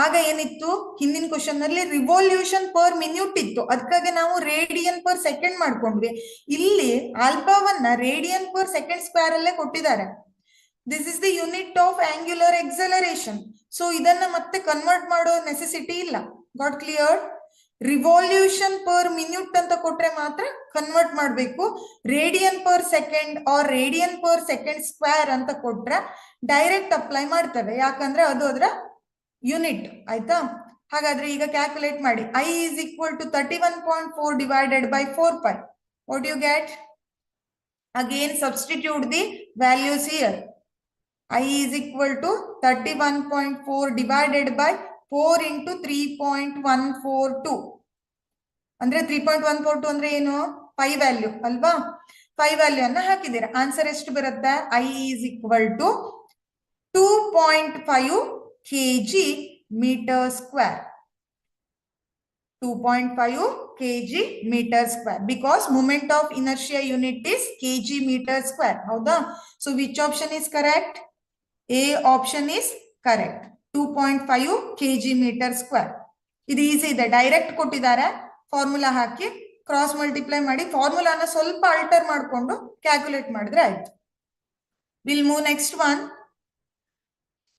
ಆಗ ಏನಿತ್ತು, ಹಿಂದಿನ ಕ್ವಶನ್ ನಲ್ಲಿ ರಿವಲ್ಯೂಷನ್ ಪರ್ ಮಿನ್ಯೂಟ್ ಇತ್ತು, ಅದಕ್ಕಾಗಿ ನಾವು ರೇಡಿಯನ್ ಪರ್ ಸೆಕೆಂಡ್ ಮಾಡ್ಕೊಂಡ್ವಿ. ಇಲ್ಲಿ ಆಲ್ಫಾವನ್ನ ರೇಡಿಯನ್ ಪರ್ ಸೆಕೆಂಡ್ ಸ್ಕ್ವೇರ್ ಅಲ್ಲೇ ಕೊಟ್ಟಿದ್ದಾರೆ. This is the unit of angular acceleration. So ಇದನ್ನ ಮತ್ತೆ ಕನ್ವರ್ಟ್ ಮಾಡೋ ನೆಸೆಸಿಟಿ ಇಲ್ಲ. Got clear? Revolution per minute ಅಂತ ಕೊಟ್ರೆ ಮಾತ್ರ ಕನ್ವರ್ಟ್ ಮಾಡಬೇಕು. Radian per second or radian per second square ಅಂತ ಕೊಟ್ರೆ ಡೈರೆಕ್ಟ್ ಅಪ್ಲೈ ಮಾಡ್ತೇವೆ, ಯಾಕಂದ್ರೆ ಅದು ಅದರ ಯೂನಿಟ್, ಆಯ್ತಾ? ಹಾಗಾದ್ರೆ ಈಗ ಕ್ಯಾಲ್ಕುಲೇಟ್ ಮಾಡಿ. I is equal to 31.4 divided by 4 pi. What you get? Again substitute the values here. I is equal to 31.4 divided by 4 into 3.142. ಅಂದ್ರೆ 3.142 ಅಂದ್ರೆ ಏನು, ಪೈ ವ್ಯಾಲ್ಯೂ ಅಲ್ವಾ? ಪೈ ವ್ಯಾಲ್ಯೂ ಅನ್ನ ಹಾಕಿದ್ದೀರಾ. ಆನ್ಸರ್ ಎಷ್ಟು ಬರುತ್ತೆ? I is equal to 2.5 kg meter square. 2.5 kg meter square, because moment of inertia unit is kg meter square. ಹೌದಾ? So which option is correct? A option is correct. 2.5 kg meter square. ಇದು easy ಇದೆ, direct ಕೊಟ್ಟಿದ್ದಾರೆ. Formula ಹಾಕಿ cross multiply ಮಾಡಿ ಫಾರ್ಮುಲಾನ ಸ್ವಲ್ಪ alter ಮಾಡಿಕೊಂಡು calculate ಮಾಡಿದ್ರೆ ಆಯ್ತು. Will move next one.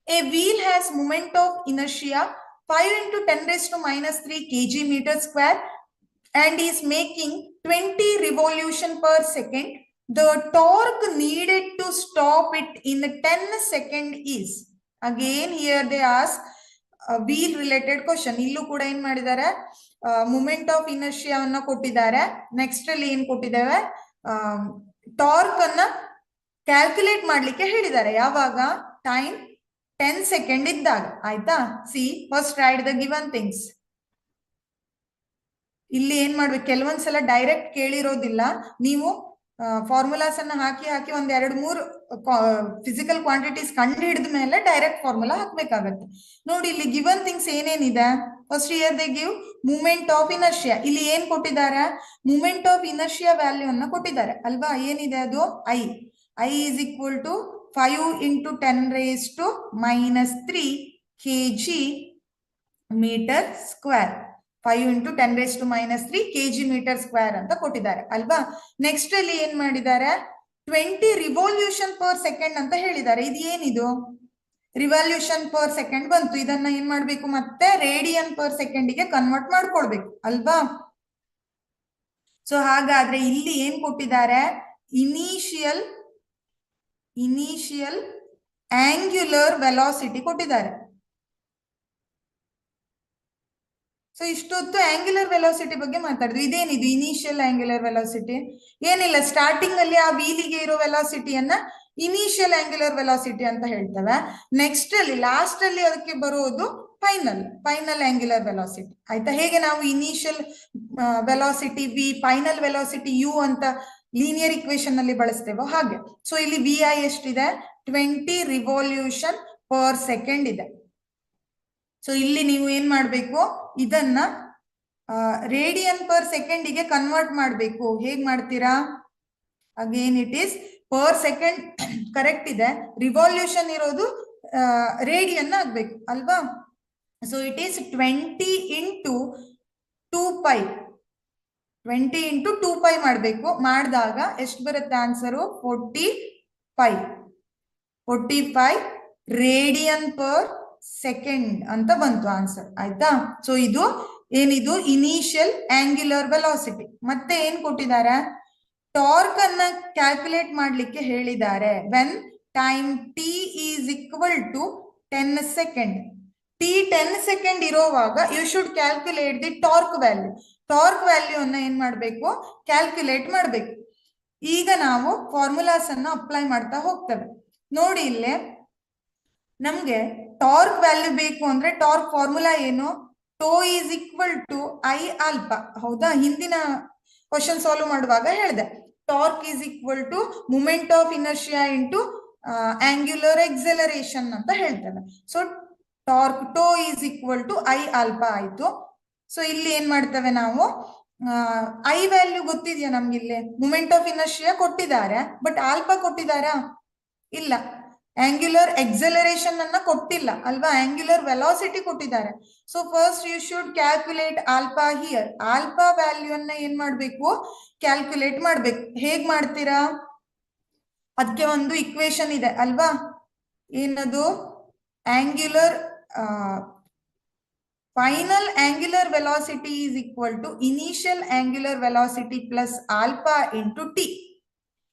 A wheel has moment of inertia 5 into 10 raised to minus 3 kg meter square and is making 20 revolution per second. The torque needed to stop it in 10 seconds is. Again here they ask a wheel related question. ಇಲ್ಲೂ ಕೂಡ ಏನ್ ಮಾಡಿದ್ದಾರೆ, moment of inertia ಅನ್ನ ಕೊಟ್ಟಿದ್ದಾರೆ. Next ಅಲ್ಲಿ ಏನ್ ಕೊಟ್ಟಿದ್ದೇವೆ, torque ಅನ್ನ ಕ್ಯಾಲ್ಕುಲೇಟ್ ಮಾಡ್ಲಿಕ್ಕೆ ಹೇಳಿದ್ದಾರೆ. ಯಾವಾಗ? ಟೈಮ್ 10 ಸೆಕೆಂಡ್ ಇದ್ದಾಗ, ಆಯ್ತಾ? C first right the given things. ಇಲ್ಲಿ ಏನ್ ಮಾಡ್ಬೇಕು, ಕೆಲವೊಂದ್ಸಲ ಡೈರೆಕ್ಟ್ ಕೇಳಿರೋದಿಲ್ಲ, ನೀವು ಫಾರ್ಮುಲಾಸ್ ಅನ್ನ ಹಾಕಿ ಹಾಕಿ ಒಂದ್ 2-3 ಫಿಸಿಕಲ್ ಕ್ವಾಂಟಿಟೀಸ್ ಕಂಡು ಹಿಡಿದ ಮೇಲೆ ಡೈರೆಕ್ಟ್ ಫಾರ್ಮುಲಾ ಹಾಕ್ಬೇಕಾಗತ್ತೆ. ನೋಡಿ ಇಲ್ಲಿ ಗಿವನ್ ಥಿಂಗ್ಸ್ ಏನೇನಿದೆ. First here they give moment of inertia. ಇಲ್ಲಿ ಏನ್ ಕೊಟ್ಟಿದ್ದಾರೆ, ಮೂಮೆಂಟ್ ಆಫ್ ಇನರ್ಷಿಯಾ ವ್ಯಾಲ್ಯೂ ಅನ್ನ ಕೊಟ್ಟಿದ್ದಾರೆ ಅಲ್ವಾ? ಏನಿದೆ ಅದು? I. I is equal to 5 into 10 raised to minus 3 kg meter square. 5 into 10 raised to minus 3 kg meter square ಅಂತ ಕೊಟ್ಟಿದ್ದಾರೆ ಅಲ್ವಾ? ನೆಕ್ಸ್ಟ್ ಅಲ್ಲಿ ಏನ್ ಮಾಡಿದ್ದಾರೆ, 20 ರಿವಲ್ಯೂಷನ್ ಪರ್ ಸೆಕೆಂಡ್ ಅಂತ ಹೇಳಿದ್ದಾರೆ. ಇದು ಏನಿದು? ರಿವಲ್ಯೂಷನ್ ಪರ್ ಸೆಕೆಂಡ್ ಬಂತು. ಇದನ್ನ ಏನ್ ಮಾಡ್ಬೇಕು, ಮತ್ತೆ ರೇಡಿಯನ್ ಪರ್ ಸೆಕೆಂಡಿಗೆ ಕನ್ವರ್ಟ್ ಮಾಡ್ಕೊಳ್ಬೇಕು ಅಲ್ವಾ? ಸೊ ಹಾಗಾದ್ರೆ ಇಲ್ಲಿ ಏನ್ ಕೊಟ್ಟಿದ್ದಾರೆ, ಇನಿಷಿಯಲ್ ಆಂಗ್ಯುಲರ್ ವೆಲಾಸಿಟಿ ಕೊಟ್ಟಿದ್ದಾರೆ. ಸೊ ಇಷ್ಟೊತ್ತು ಆಂಗ್ಯುಲರ್ ವೆಲಾಸಿಟಿ ಬಗ್ಗೆ ಮಾತಾಡಿದ್ವಿ. ಇದೇನಿದು ಇನಿಷಿಯಲ್ ಆಂಗ್ಯುಲರ್ ವೆಲಾಸಿಟಿ? ಏನಿಲ್ಲ, ಸ್ಟಾರ್ಟಿಂಗ್ ಅಲ್ಲಿ ಆ ವೀಲಿಗೆ ಇರೋ ವೆಲಾಸಿಟಿಯನ್ನ ಇನಿಷಿಯಲ್ ಆಂಗ್ಯುಲರ್ ವೆಲಾಸಿಟಿ ಅಂತ ಹೇಳ್ತೇವೆ. ನೆಕ್ಸ್ಟ್ ಅಲ್ಲಿ ಲಾಸ್ಟ್ ಅಲ್ಲಿ ಅದಕ್ಕೆ ಬರೋದು ಫೈನಲ್ ಆಂಗ್ಯುಲರ್ ವೆಲಾಸಿಟಿ, ಆಯ್ತಾ? ಹೇಗೆ ನಾವು initial velocity v, final velocity u ಅಂತ ಲೀನಿಯರ್ ಇಕ್ವೇಶನ್ ಅಲ್ಲಿ ಬಳಸ್ತೇವೋ ಹಾಗೆ. ಸೊ ಇಲ್ಲಿ ವಿ ಐ ಎಷ್ಟಿದೆ, 20 ರಿವಲ್ಯೂಷನ್ ಪರ್ ಸೆಕೆಂಡ್ ಇದೆ. ಸೊ ಇಲ್ಲಿ ನೀವು ಏನ್ ಮಾಡ್ಬೇಕು, ಇದನ್ನ ರೇಡಿಯನ್ ಪರ್ ಸೆಕೆಂಡಿಗೆ ಕನ್ವರ್ಟ್ ಮಾಡ್ಬೇಕು. ಹೇಗ್ ಮಾಡ್ತೀರಾ? Again it is per second correct ಇದೆ, ರಿವಲ್ಯೂಷನ್ ಇರೋದು ರೇಡಿಯನ್ ಆಗ್ಬೇಕು ಅಲ್ವಾ? So it is 20 into 2 pi. 20 into 2 pi ಮಾಡ್ಬೇಕು. ಮಾಡಿದಾಗ ಎಷ್ಟು ಬರುತ್ತೆ ಆನ್ಸರು? 45 ರೇಡಿಯನ್ ಪರ್ ಸೆಕೆಂಡ್ ಅಂತ ಬಂತು ಆನ್ಸರ್, ಆಯ್ತಾ? ಸೊ ಇದು ಏನಿದು ಇನಿಷಿಯಲ್ ಆಂಗ್ಯುಲರ್ ವೆಲಾಸಿಟಿ. ಮತ್ತೆ ಏನ್ ಕೊಟ್ಟಿದ್ದಾರೆ, ಟಾರ್ಕ್ ಅನ್ನ ಕ್ಯಾಲ್ಕುಲೇಟ್ ಮಾಡ್ಲಿಕ್ಕೆ ಹೇಳಿದ್ದಾರೆ. When time T is equal to 10 second. T 10 second ಇರೋವಾಗ you should calculate the torque value. Torque value ಅನ್ನ ಏನ್ ಮಾಡ್ಬೇಕು, ಕ್ಯಾಲ್ಕುಲೇಟ್ ಮಾಡ್ಬೇಕು. ಈಗ ನಾವು ಫಾರ್ಮುಲಾಸ್ ಅನ್ನ ಅಪ್ಲೈ ಮಾಡ್ತಾ ಹೋಗ್ತೇವೆ. ನೋಡಿ ಇಲ್ಲೇ ನಮ್ಗೆ ಟಾರ್ಕ್ ವ್ಯಾಲ್ಯೂ ಬೇಕು ಅಂದ್ರೆ ಟಾರ್ಕ್ ಫಾರ್ಮುಲಾ ಏನು, tau is equal to I alpha. ಹೌದಾ, ಹಿಂದಿನ ಕ್ವಶನ್ ಸಾಲ್ವ್ ಮಾಡುವಾಗ ಹೇಳಿದೆ torque is equal to moment of inertia into angular acceleration ಅಂತ ಹೇಳ್ತೇವೆ. So torque tau is equal to I alpha ಆಯ್ತು. ಸೊ ಇಲ್ಲಿ ಏನ್ ಮಾಡ್ತೇವೆ ನಾವು, ಐ ವ್ಯಾಲ್ಯೂ ಗೊತ್ತಿದೆಯಾ ನಮ್ಗೆ, ಇಲ್ಲಿ ಮೂಮೆಂಟ್ ಆಫ್ ಇನರ್ಷಿಯಾ ಕೊಟ್ಟಿದ್ದಾರೆ, ಬಟ್ ಆಲ್ಫಾ ಕೊಟ್ಟಿದ್ದಾರಾ, ಇಲ್ಲ. ಆಂಗ್ಯುಲರ್ ಎಕ್ಸೆಲರೇಷನ್ ಅನ್ನ ಕೊಟ್ಟಿಲ್ಲ ಅಲ್ವಾ, ಆಂಗ್ಯುಲರ್ ವೆಲಾಸಿಟಿ ಕೊಟ್ಟಿದ್ದಾರೆ. So first you should calculate alpha here. Alpha value ಅನ್ನ ಏನ್ ಮಾಡ್ಬೇಕು, ಕ್ಯಾಲ್ಕುಲೇಟ್ ಮಾಡ್ಬೇಕು. ಹೇಗ್ ಮಾಡ್ತೀರಾ, ಅದಕ್ಕೆ ಒಂದು ಇಕ್ವೇಶನ್ ಇದೆ ಅಲ್ವಾ, ಏನದು, angular final angular velocity is equal to initial angular velocity plus alpha into T.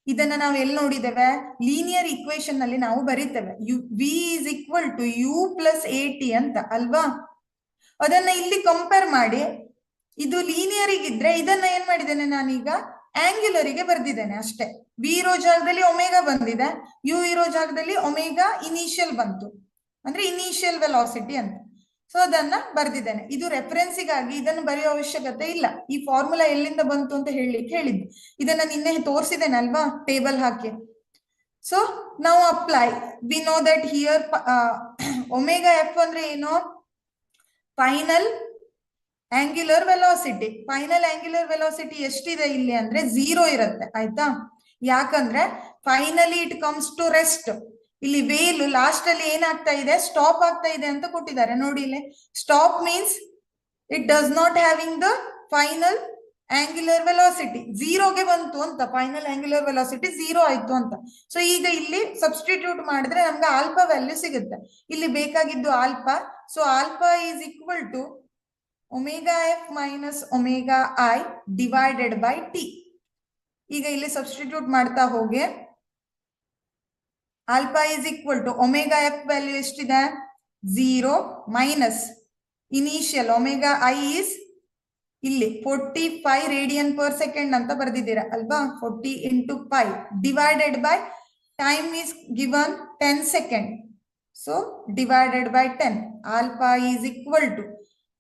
ಇದನ್ನ ನಾವು ಎಲ್ಲಿ ನೋಡಿದ್ದೇವೆ, ಲೀನಿಯರ್ ಇಕ್ವೇಶನ್ ನಲ್ಲಿ ನಾವು ಬರೀತೇವೆ, V is equal to U plus A T ಅಂತ ಅಲ್ವಾ. ಅದನ್ನ ಇಲ್ಲಿ ಕಂಪೇರ್ ಮಾಡಿ, ಇದು ಲೀನಿಯರ್ ಇದ್ರೆ ಇದನ್ನ ಏನ್ ಮಾಡಿದ್ದೇನೆ ನಾನೀಗ ಆಂಗ್ಯುಲರಿಗೆ ಬರ್ದಿದ್ದೇನೆ ಅಷ್ಟೇ. ವಿ ಇರೋ ಜಾಗದಲ್ಲಿ ಒಮೆಗಾ ಬಂದಿದೆ, ಯು ಇರೋ ಜಾಗದಲ್ಲಿ ಒಮೆಗಾ ಇನಿಷಿಯಲ್ ಬಂತು, ಅಂದ್ರೆ ಇನಿಷಿಯಲ್ ವೆಲಾಸಿಟಿ ಅಂತ. ಸೊ ಅದನ್ನ ಬರ್ದಿದ್ದೇನೆ. ಇದು ರೆಫರೆನ್ಸಿಗಾಗಿ ಇದನ್ನು ಬರೆಯೋ ಅವಶ್ಯಕತೆ ಇಲ್ಲ. ಈ ಫಾರ್ಮುಲಾ ಎಲ್ಲಿಂದ ಬಂತು ಅಂತ ಹೇಳಿಕ್ಕೆ ಹೇಳಿದ್ದು, ಇದನ್ನ ನಿನ್ನೆ ತೋರಿಸಿದ್ದೇನೆ ಅಲ್ವಾ ಟೇಬಲ್ ಹಾಕಿ. ಸೊ ನಾವು apply, we know that here omega f ಅಂದ್ರೆ ಏನು, final angular velocity. Final angular velocity ಎಷ್ಟಿದೆ ಇಲ್ಲಿ ಅಂದ್ರೆ 0 ಇರುತ್ತೆ ಆಯ್ತಾ. ಯಾಕಂದ್ರೆ finally it comes to rest. ಇಲ್ಲಿ ವೇಲ್ ಲಾಸ್ಟ್ ಅಲ್ಲಿ ಏನಾಗ್ತಾ ಇದೆ, ಸ್ಟಾಪ್ ಆಗ್ತಾ ಇದೆ ಅಂತ ಕೊಟ್ಟಿದ್ದಾರೆ ನೋಡಿ ಇಲ್ಲಿ. Stop means it does not having the final angular velocity, 0ಗೆ ಬಂತು ಅಂತ, ಫೈನಲ್ ಆಂಗ್ಯುಲರ್ ವೆಲಾಸಿಟಿ 0 ಆಯ್ತು ಅಂತ. ಸೊ ಈಗ ಇಲ್ಲಿ ಸಬ್ಸ್ಟಿಟ್ಯೂಟ್ ಮಾಡಿದ್ರೆ ನಮ್ಗೆ ಆಲ್ಫಾ ವ್ಯಾಲ್ಯೂ ಸಿಗುತ್ತೆ. ಇಲ್ಲಿ ಬೇಕಾಗಿದ್ದು alpha. So alpha is equal to omega f minus omega i divided by t. ಈಗ ಇಲ್ಲಿ ಸಬ್ಸ್ಟಿಟ್ಯೂಟ್ ಮಾಡ್ತಾ ಹೋಗಿ, alpha is equal to omega f value ಎಷ್ಟಿದೆ 0 minus initial omega i is ಇಲ್ಲಿ 45 ರೇಡಿಯನ್ ಪರ್ ಸೆಕೆಂಡ್ ಅಂತ ಬರ್ದಿದ್ದೀರಾ ಅಲ್ವಾ, 40 into 5 divided by time is given 10 second. So divided by 10. Alpha is equal to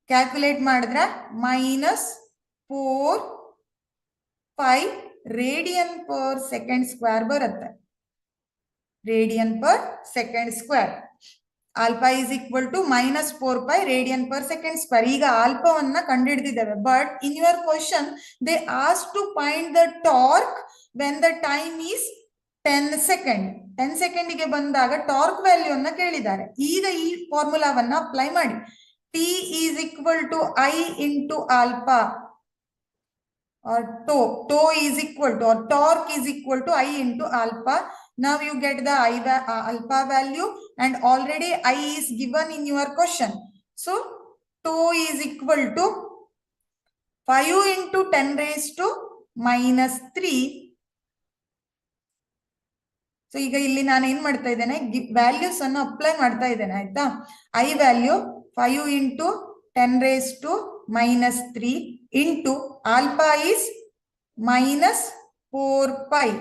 calculate ಮಾಡಿದ್ರೆ minus 4/5 radian per second square ಬರುತ್ತೆ, radian per second square. Alpha is equal to minus 4/5 radian per second square. ಈಗ ಆಲ್ಫಾವನ್ನ ಕಂಡುಹಿಡಿದಿದ್ದೇವೆ, but in your question they ask to find the torque when the time is 10 second. 10 ಸೆಕೆಂಡಿಗೆ ಬಂದಾಗ torque value ಅನ್ನ ಕೇಳಿದ್ದಾರೆ. ಈಗ ಈ ಫಾರ್ಮುಲಾವನ್ನ ಅಪ್ಲೈ ಮಾಡಿ. T is equal to I into alpha, or tau is equal to, or torque is equal to I into alpha. Now you get the alpha value, and already I is given in your question. So tau is equal to 5 into 10 raised to minus 3. So ಈಗ ಇಲ್ಲಿ ನಾನು ಏನ್ ಮಾಡ್ತಾ ಇದ್ದೇನೆ, values ಅನ್ನು apply ಮಾಡ್ತಾ ಇದ್ದೇನೆ ಆಯ್ತಾ. I value 5 into 10 raised to minus 3 into alpha is minus 4/5.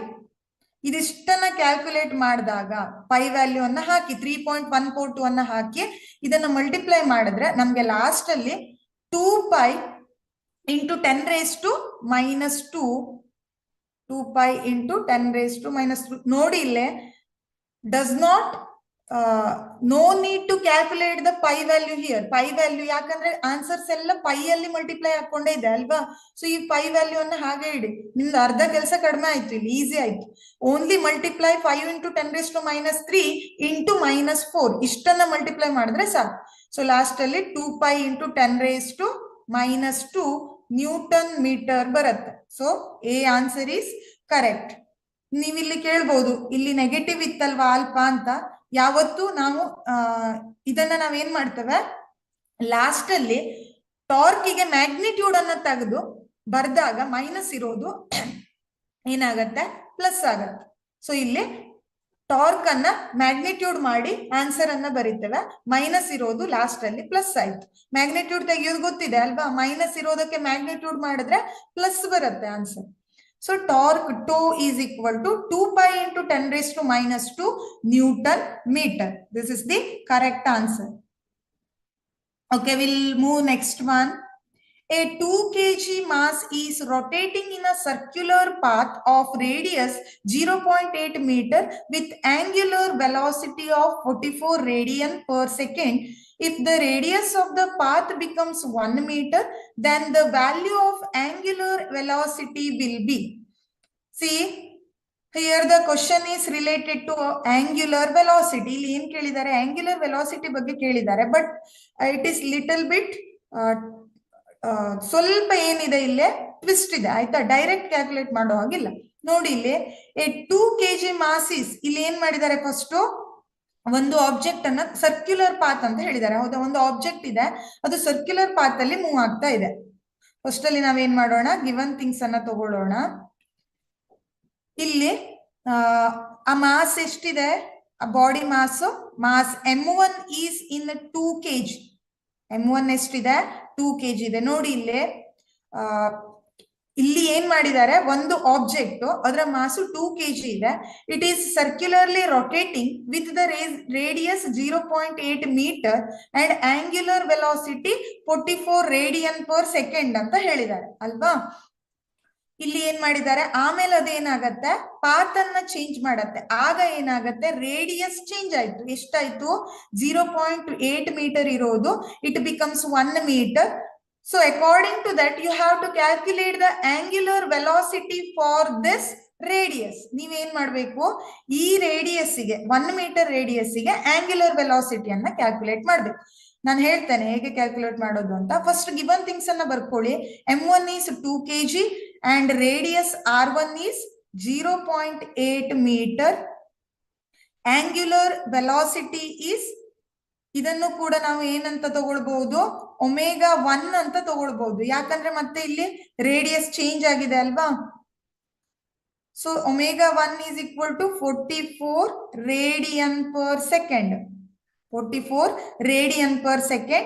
ಇದಿಷ್ಟನ್ನ calculate ಮಾಡಿದಾಗ ಪೈ ವ್ಯಾಲ್ಯೂ ಅನ್ನ ಹಾಕಿ 3.142 ಅನ್ನ ಹಾಕಿ ಇದನ್ನ ಮಲ್ಟಿಪ್ಲೈ ಮಾಡಿದ್ರೆ ನಮ್ಗೆ ಲಾಸ್ಟ್ ಅಲ್ಲಿ 2π into 10 raised to minus 2, 2π into 10 raised to minus 2. ನೋಡಿ ಇಲ್ಲೇ does not no need to calculate the pi value here. Pi value ಯಾಕಂದ್ರೆ ಆನ್ಸರ್ಸ್ ಎಲ್ಲ ಪೈ ಅಲ್ಲಿ ಮಲ್ಟಿಪ್ಲೈ ಹಾಕೊಂಡೇ ಇದೆ ಅಲ್ವಾ. ಸೊ ಈ ಪೈ ವ್ಯಾಲ್ಯೂ ಅನ್ನ ಹಾಗೆ ಇಡಿ, ನಿಮ್ದು ಅರ್ಧ ಕೆಲಸ ಕಡಿಮೆ ಆಯ್ತು, ಇಲ್ಲಿ ಈಸಿ ಆಯ್ತು. Only multiply 5 into 10 raised to minus 3 into minus 4 ಇಷ್ಟನ್ನ multiply ಮಾಡಿದ್ರೆ ಸಾಕು. ಸೊ ಲಾಸ್ಟ್ ಅಲ್ಲಿ 2π into 10 raised to minus 2 newton metre ಬರುತ್ತೆ. So A answer is correct. ನೀವಿಲ್ಲಿ ಕೇಳ್ಬಹುದು, ಇಲ್ಲಿ ನೆಗೆಟಿವ್ ಇತ್ತಲ್ವಾ ಆಲ್ಫಾ ಅಂತ. ಯಾವತ್ತು ನಾವು ಇದನ್ನ ನಾವೇನ್ ಮಾಡ್ತೇವೆ, ಲಾಸ್ಟ್ ಅಲ್ಲಿ ಟಾರ್ಕಿಗೆ ಮ್ಯಾಗ್ನಿಟ್ಯೂಡ್ ಅನ್ನ ತೆಗೆದು ಬರ್ದಾಗ ಮೈನಸ್ ಇರೋದು ಏನಾಗತ್ತೆ, ಪ್ಲಸ್ ಆಗತ್ತೆ. ಸೊ ಇಲ್ಲಿ ಟಾರ್ಕ್ ಅನ್ನ ಮ್ಯಾಗ್ನಿಟ್ಯೂಡ್ ಮಾಡಿ ಆನ್ಸರ್ ಅನ್ನ ಬರೀತೇವೆ. ಮೈನಸ್ ಇರೋದು ಲಾಸ್ಟ್ ಅಲ್ಲಿ ಪ್ಲಸ್ ಆಯ್ತು. ಮ್ಯಾಗ್ನಿಟ್ಯೂಡ್ ತೆಗೆಯೋದು ಗೊತ್ತಿದೆ ಅಲ್ವಾ, ಮೈನಸ್ ಇರೋದಕ್ಕೆ ಮ್ಯಾಗ್ನಿಟ್ಯೂಡ್ ಮಾಡಿದ್ರೆ ಪ್ಲಸ್ ಬರುತ್ತೆ answer. So torque tau is equal to 2 pi into 10 raised to minus 2 Newton meter. This is the correct answer. Okay, we'll move next one. A 2 kg mass is rotating in a circular path of radius 0.8 meter with angular velocity of 44 radian per second. If the radius of the path becomes 1 meter, then the value of angular velocity will be. See, here the question is related to angular velocity. ಇಲ್ಲಿ ಏನ್ ಕೇಳಿದ್ದಾರೆ, angular velocity ಬಗ್ಗೆ ಕೇಳಿದ್ದಾರೆ, but it is little bit ಸ್ವಲ್ಪ ಏನಿದೆ ಇಲ್ಲೇ twist ಇದೆ ಆಯ್ತಾ, ಡೈರೆಕ್ಟ್ ಕ್ಯಾಲ್ಕುಲೇಟ್ ಮಾಡೋ ಹಾಗಿಲ್ಲ. ನೋಡಿ ಇಲ್ಲಿ 2 kg ಮಾಸ್ ಇಸ್, ಇಲ್ಲಿ ಏನ್ ಮಾಡಿದ್ದಾರೆ, ಫಸ್ಟ್ ಒಂದು ಆಬ್ಜೆಕ್ಟ್ ಅನ್ನ ಸರ್ಕ್ಯುಲರ್ ಪಾತ್ ಅಂತ ಹೇಳಿದ್ದಾರೆ. ಹೌದಾ, ಒಂದು ಆಬ್ಜೆಕ್ಟ್ ಇದೆ, ಅದು ಸರ್ಕ್ಯುಲರ್ ಪಾತ್ ಅಲ್ಲಿ ಮೂವ್ ಆಗ್ತಾ ಇದೆ. ಫಸ್ಟ್ ಅಲ್ಲಿ ನಾವೇನ್ ಮಾಡೋಣ, ಗಿವನ್ ಥಿಂಗ್ಸ್ ಅನ್ನ ತಗೊಳ್ಳೋಣ. ಇಲ್ಲಿ ಆ ಮಾಸ್ ಎಷ್ಟಿದೆ, ಆ body mass m1 is in 2 kg. m1 ಎಷ್ಟಿದೆ, 2 kg ಇದೆ. ನೋಡಿ ಇಲ್ಲಿ ಏನ್ ಮಾಡಿದ್ದಾರೆ, ಒಂದು ಆಬ್ಜೆಕ್ಟ್ ಅದರ ಮಾಸು 2 kg ಇದೆ. It is circularly rotating with the radius 0.8 metre and angular velocity 44 radian per second ಅಂತ ಹೇಳಿದ್ದಾರೆ ಅಲ್ವಾ. ಇಲ್ಲಿ ಏನ್ ಮಾಡಿದ್ದಾರೆ, ಆಮೇಲೆ ಅದೇನಾಗತ್ತೆ, ಪಾತ್ ಅನ್ನ ಚೇಂಜ್ ಮಾಡತ್ತೆ. ಆಗ ಏನಾಗತ್ತೆ, ರೇಡಿಯಸ್ ಚೇಂಜ್ ಆಯ್ತು. ಎಷ್ಟಾಯ್ತು, 0.8 ಮೀಟರ್ ಇರೋದು it becomes 1 meter. So according to that you have to calculate the angular velocity for this radius. ನೀವೇನ್ ಮಾಡ್ಬೇಕು, ಈ ರೇಡಿಯಸ್ಗೆ 1 ಮೀಟರ್ ರೇಡಿಯಸ್ಗೆ ಆಂಗ್ಯುಲರ್ ವೆಲಾಸಿಟಿಯನ್ನ ಕ್ಯಾಲ್ಕುಲೇಟ್ ಮಾಡ್ಬೇಕು. ನಾನು ಹೇಳ್ತೇನೆ ಹೇಗೆ ಕ್ಯಾಲ್ಕುಲೇಟ್ ಮಾಡೋದು ಅಂತ. ಫಸ್ಟ್ ಗಿವನ್ ಥಿಂಗ್ಸ್ ಅನ್ನ ಬರ್ಕೊಳ್ಳಿ. m1 is 2 kg and radius r1 is 0.8 meter. Angular velocity is, ಇದನ್ನು ಕೂಡ ನಾವು ಏನಂತ ತಗೊಳ್ಬಹುದು, ω1 ಅಂತ ತಗೊಳ್ಬಹುದು. ಯಾಕಂದ್ರೆ ಮತ್ತೆ ಇಲ್ಲಿ ರೇಡಿಯಸ್ ಚೇಂಜ್ ಆಗಿದೆ ಅಲ್ವಾ. So ω1 is equal to 44 radian per second. 44 radian per second.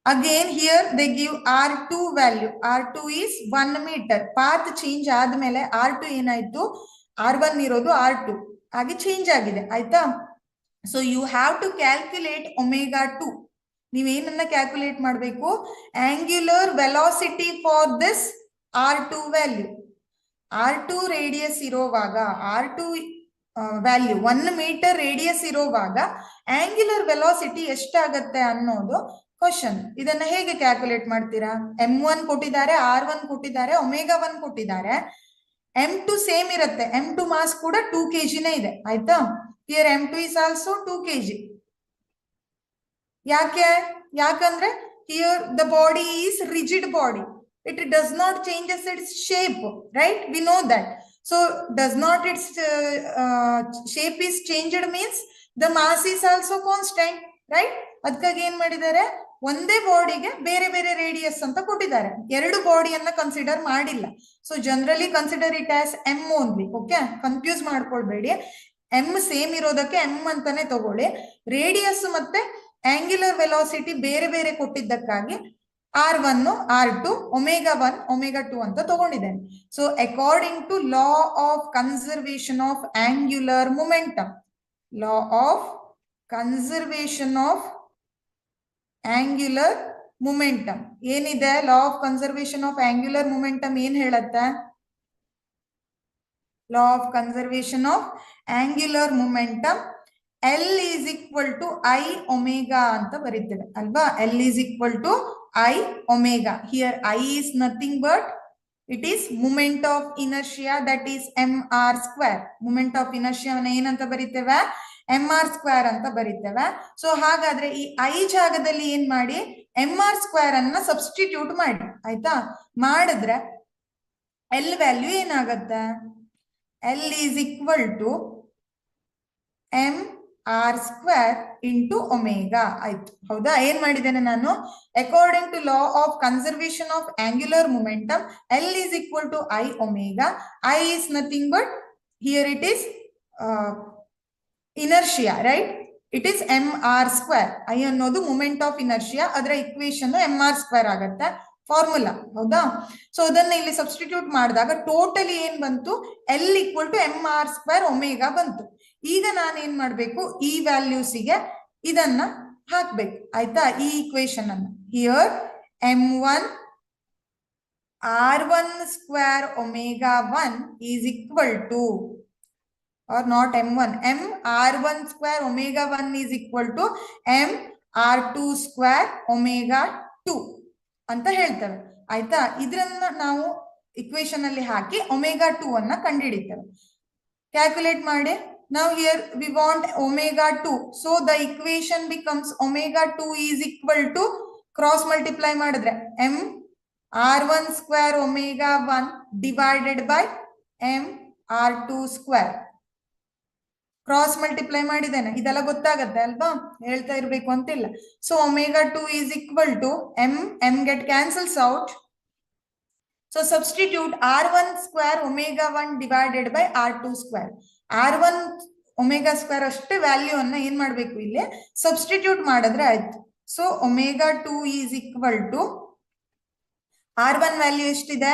Again here they give r2 value. r2 is 1 meter. Path change ಆದ್ಮೇಲೆ r2 ಏನಾಯ್ತು, r1 ಇರೋದು r2 ಹಾಗೆ ಚೇಂಜ್ ಆಗಿದೆ ಆಯ್ತಾ. So you have to calculate ω2. ನೀವೇನನ್ನ calculate ಮಾಡಬೇಕು, angular velocity for this r2 value. r2 radius ಇರೋವಾಗ, r2 value 1 metre radius ಇರೋವಾಗ ಆಂಗ್ಯುಲರ್ ವೆಲಾಸಿಟಿ ಎಷ್ಟಾಗತ್ತೆ ಅನ್ನೋದು ಕ್ವಶನ್. ಇದನ್ನ ಹೇಗೆ ಕ್ಯಾಲ್ಕುಲೇಟ್ ಮಾಡ್ತೀರಾ, m1 ಕೊಟ್ಟಿದ್ದಾರೆ, r1 ಕೊಟ್ಟಿದ್ದಾರೆ, ω1 ಕೊಟ್ಟಿದ್ದಾರೆ. m2 ಸೇಮ್ ಇರುತ್ತೆ, m2 ಮಾಸ್ ಕೂಡ 2 kg ನೇ ಇದೆ ಆಯ್ತಾ. Here m2 is also 2 kg. ಯಾಕಂದ್ರೆ here the body is rigid body, it does not changes its shape, right? We know that. So does not its shape is changed means the mass is also constant, right? ಅದಕ್ಕಾಗಿ ಏನ್ ಮಾಡಿದ್ದಾರೆ, ಒಂದೇ ಬಾಡಿಗೆ ಬೇರೆ ಬೇರೆ radius ಅಂತ ಕೊಟ್ಟಿದ್ದಾರೆ, ಎರಡು ಬಾಡಿಯನ್ನ ಕನ್ಸಿಡರ್ ಮಾಡಿಲ್ಲ. So generally consider it as m only. Okay, confuse ಮಾಡ್ಕೊಳ್ಬೇಡಿ. m ಸೇಮ್ ಇರೋದಕ್ಕೆ m ಅಂತಾನೆ ತಗೊಳ್ಳಿ. ರೇಡಿಯಸ್ ಮತ್ತೆ ಆಂಗ್ಯುಲರ್ ವೆಲಾಸಿಟಿ ಬೇರೆ ಬೇರೆ ಕೊಟ್ಟಿದ್ದಕ್ಕಾಗಿ r1 r2 ω1 ω2 ಅಂತ ತಗೊಂಡಿದ್ದೇನೆ. So according to law of conservation of angular momentum, law of conservation of angular momentum ಏನಿದೆ, law of conservation of angular momentum ಏನ್ ಹೇಳುತ್ತೆ, law of conservation of angular momentum L is equal to I omega ಅಂತ ಬರೀತೇವೆ ಅಲ್ವಾ. L is equal to I omega. Here I is nothing but it is moment of inertia, that is mr square. Moment of inertia ಏನಂತ ಬರೀತೇವೆ, mr square ಅಂತ ಬರೀತೇವೆ. So ಹಾಗಾದ್ರೆ ಈ I ಜಾಗದಲ್ಲಿ ಏನ್ ಮಾಡಿ, mr square ಅನ್ನ ಸಬ್ಸ್ಟಿಟ್ಯೂಟ್ ಮಾಡಿ ಆಯ್ತಾ. ಮಾಡಿದ್ರೆ L ವ್ಯಾಲ್ಯೂ ಏನಾಗತ್ತೆ, L is equal to mr square into omega ಆಯ್ತು. ಹೌದಾ, ಏನ್ ಮಾಡಿದ್ದೇನೆ ನಾನು, according to law of conservation of angular momentum L is equal to I omega. I is nothing but here it is inertia, right? It is mr². I ಅನ್ನೋದು moment of inertia, ಅದರ equation mr² ಆಗತ್ತೆ formula, ಹೌದಾ? So ಅದನ್ನ ಇಲ್ಲಿ substitute ಮಾಡಿದಾಗ totally ಏನ್ ಬಂತು, L = mr² omega ಬಂತು. ಈಗ ನಾನು ಏನ್ ಮಾಡ್ಬೇಕು, ಈ ವ್ಯಾಲ್ಯೂಸಿಗೆ ಇದನ್ನ ಹಾಕ್ಬೇಕು, ಆಯ್ತಾ? ಈ ಇಕ್ವೇಶನ್ ಅನ್ನ here m1 r1² omega 1 is equal to, or not m1, m r1² omega 1 is equal to m r2² omega 2 ಅಂತ ಹೇಳ್ತೇವೆ, ಆಯ್ತಾ? ಇದ್ರನ್ನ ನಾವು ಇಕ್ವೇಶನ್ ಅಲ್ಲಿ ಹಾಕಿ ಒಮೆಗಾ 2 ಅನ್ನ ಕಂಡುಹಿಡಿತೇವೆ. ಕ್ಯಾಲ್ಕುಲೇಟ್ ಮಾಡಿ. Now here we want omega 2, so the equation becomes omega 2 is equal to, cross multiply ಮಾಡಿದ್ರೆ m r1² omega 1 divided by m r2². Cross multiply ಮಾಡಿದ್ದೇನೆ, ಇದೆಲ್ಲ ಗೊತ್ತಾಗತ್ತೆ ಅಲ್ವಾ, ಹೇಳ್ತಾ ಇರ್ಬೇಕು ಅಂತಿಲ್ಲ. So omega 2 is equal to m get cancels out. So substitute r1² omega 1 divided by r2². r1 omega square ಅಷ್ಟೇ value ಅನ್ನ ಏನ್ ಮಾಡ್ಬೇಕು, ಇಲ್ಲಿ ಸಬ್ಸ್ಟಿಟ್ಯೂಟ್ ಮಾಡಿದ್ರೆ ಆಯ್ತು. So omega 2 is equal to r1 value ಎಷ್ಟಿದೆ,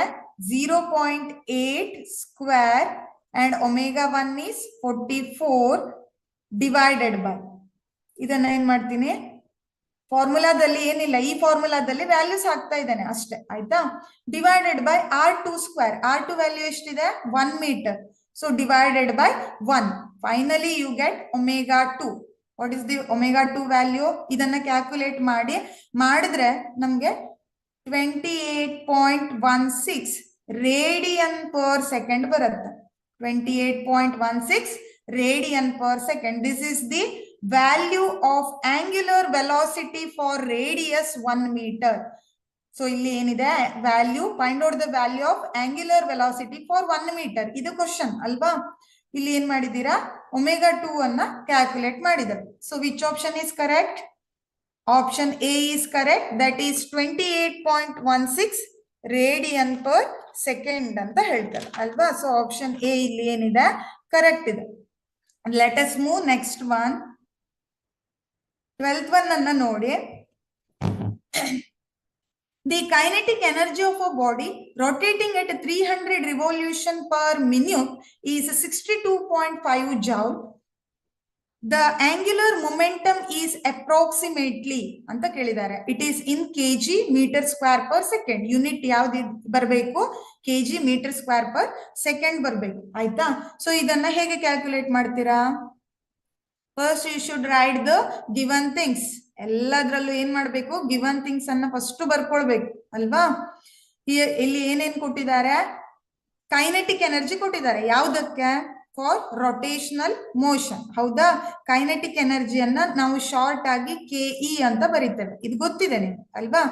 0.8² and omega 1 is 44 divided by, ಇದನ್ನ ಏನ್ ಮಾಡ್ತೀನಿ, ಫಾರ್ಮುಲಾದಲ್ಲಿ ಏನಿಲ್ಲ, ಈ ಫಾರ್ಮುಲಾದಲ್ಲಿ ವ್ಯಾಲ್ಯೂಸ್ ಹಾಕ್ತಾ ಇದ್ದೇನೆ ಅಷ್ಟೇ, ಆಯ್ತಾ? Divided by r2². r2 value ಎಷ್ಟಿದೆ, 1 meter. So divided by 1. Finally you get omega 2. What is the omega 2 value? ಇದನ್ನ ಕ್ಯಾಲ್ಕುಲೇಟ್ ಮಾಡಿದ್ರೆ ನಮ್ಗೆ 28.16 ರೇಡಿಯನ್ ಪರ್ ಸೆಕೆಂಡ್ ಬರುತ್ತೆ. 28.16 radian per second. This is the value of angular velocity for radius 1 meter. So ಇಲ್ಲಿ ಏನಿದೆ value, find out the value of angular velocity for 1 meter. ಇದು question ಅಲ್ವಾ? ಇಲ್ಲಿ ಏನ್ ಮಾಡಿದೀರಾ, ಒಮೆಗಾ 2 ಅನ್ನ ಕ್ಯಾಲ್ಕುಲೇಟ್ ಮಾಡಿದ್ದಾರೆ. So which option is correct? Option A is correct, that is 28.16 radian per second ಅಂತ ಹೇಳ್ತಾರೆ ಅಲ್ವಾ? ಸೊ ಆಪ್ಷನ್ ಎ ಇಲ್ಲಿ ಏನಿದೆ ಕರೆಕ್ಟ್ ಇದೆ. Let us move next one. 12th one ಅನ್ನ ನೋಡಿ. The kinetic energy of a body rotating at 300 revolution per minute is 62.5 joule. The angular momentum is approximately ಅಂತ ಕೇಳಿದ್ದಾರೆ. It is in kg meter square per second. Unit ಯಾವ್ದು ಬರಬೇಕು, kg meter square per second ಬರಬೇಕು, ಆಯ್ತಾ? So ಇದನ್ನ ಹೇಗೆ calculate ಮಾಡ್ತೀರಾ? First you should write the given things. ಎಲ್ಲದ್ರಲ್ಲೂ ಏನ್ ಮಾಡ್ಬೇಕು, ಗಿವನ್ ಥಿಂಗ್ಸ್ ಅನ್ನ ಫಸ್ಟ್ ಬರ್ಕೊಳ್ಬೇಕು ಅಲ್ವಾ? ಇಲ್ಲಿ ಏನೇನ್ ಕೊಟ್ಟಿದ್ದಾರೆ, ಕೈನೆಟಿಕ್ ಎನರ್ಜಿ ಕೊಟ್ಟಿದ್ದಾರೆ. ಯಾವ್ದಕ್ಕೆ? ಫಾರ್ ರೊಟೇಷನಲ್ ಮೋಷನ್, ಹೌದಾ? ಕೈನೆಟಿಕ್ ಎನರ್ಜಿಯನ್ನ ನಾವು ಶಾರ್ಟ್ ಆಗಿ KE ಅಂತ ಬರೀತೇವೆ, ಇದು ಗೊತ್ತಿದೆ ನಿಮ್ಗೆ ಅಲ್ವಾ?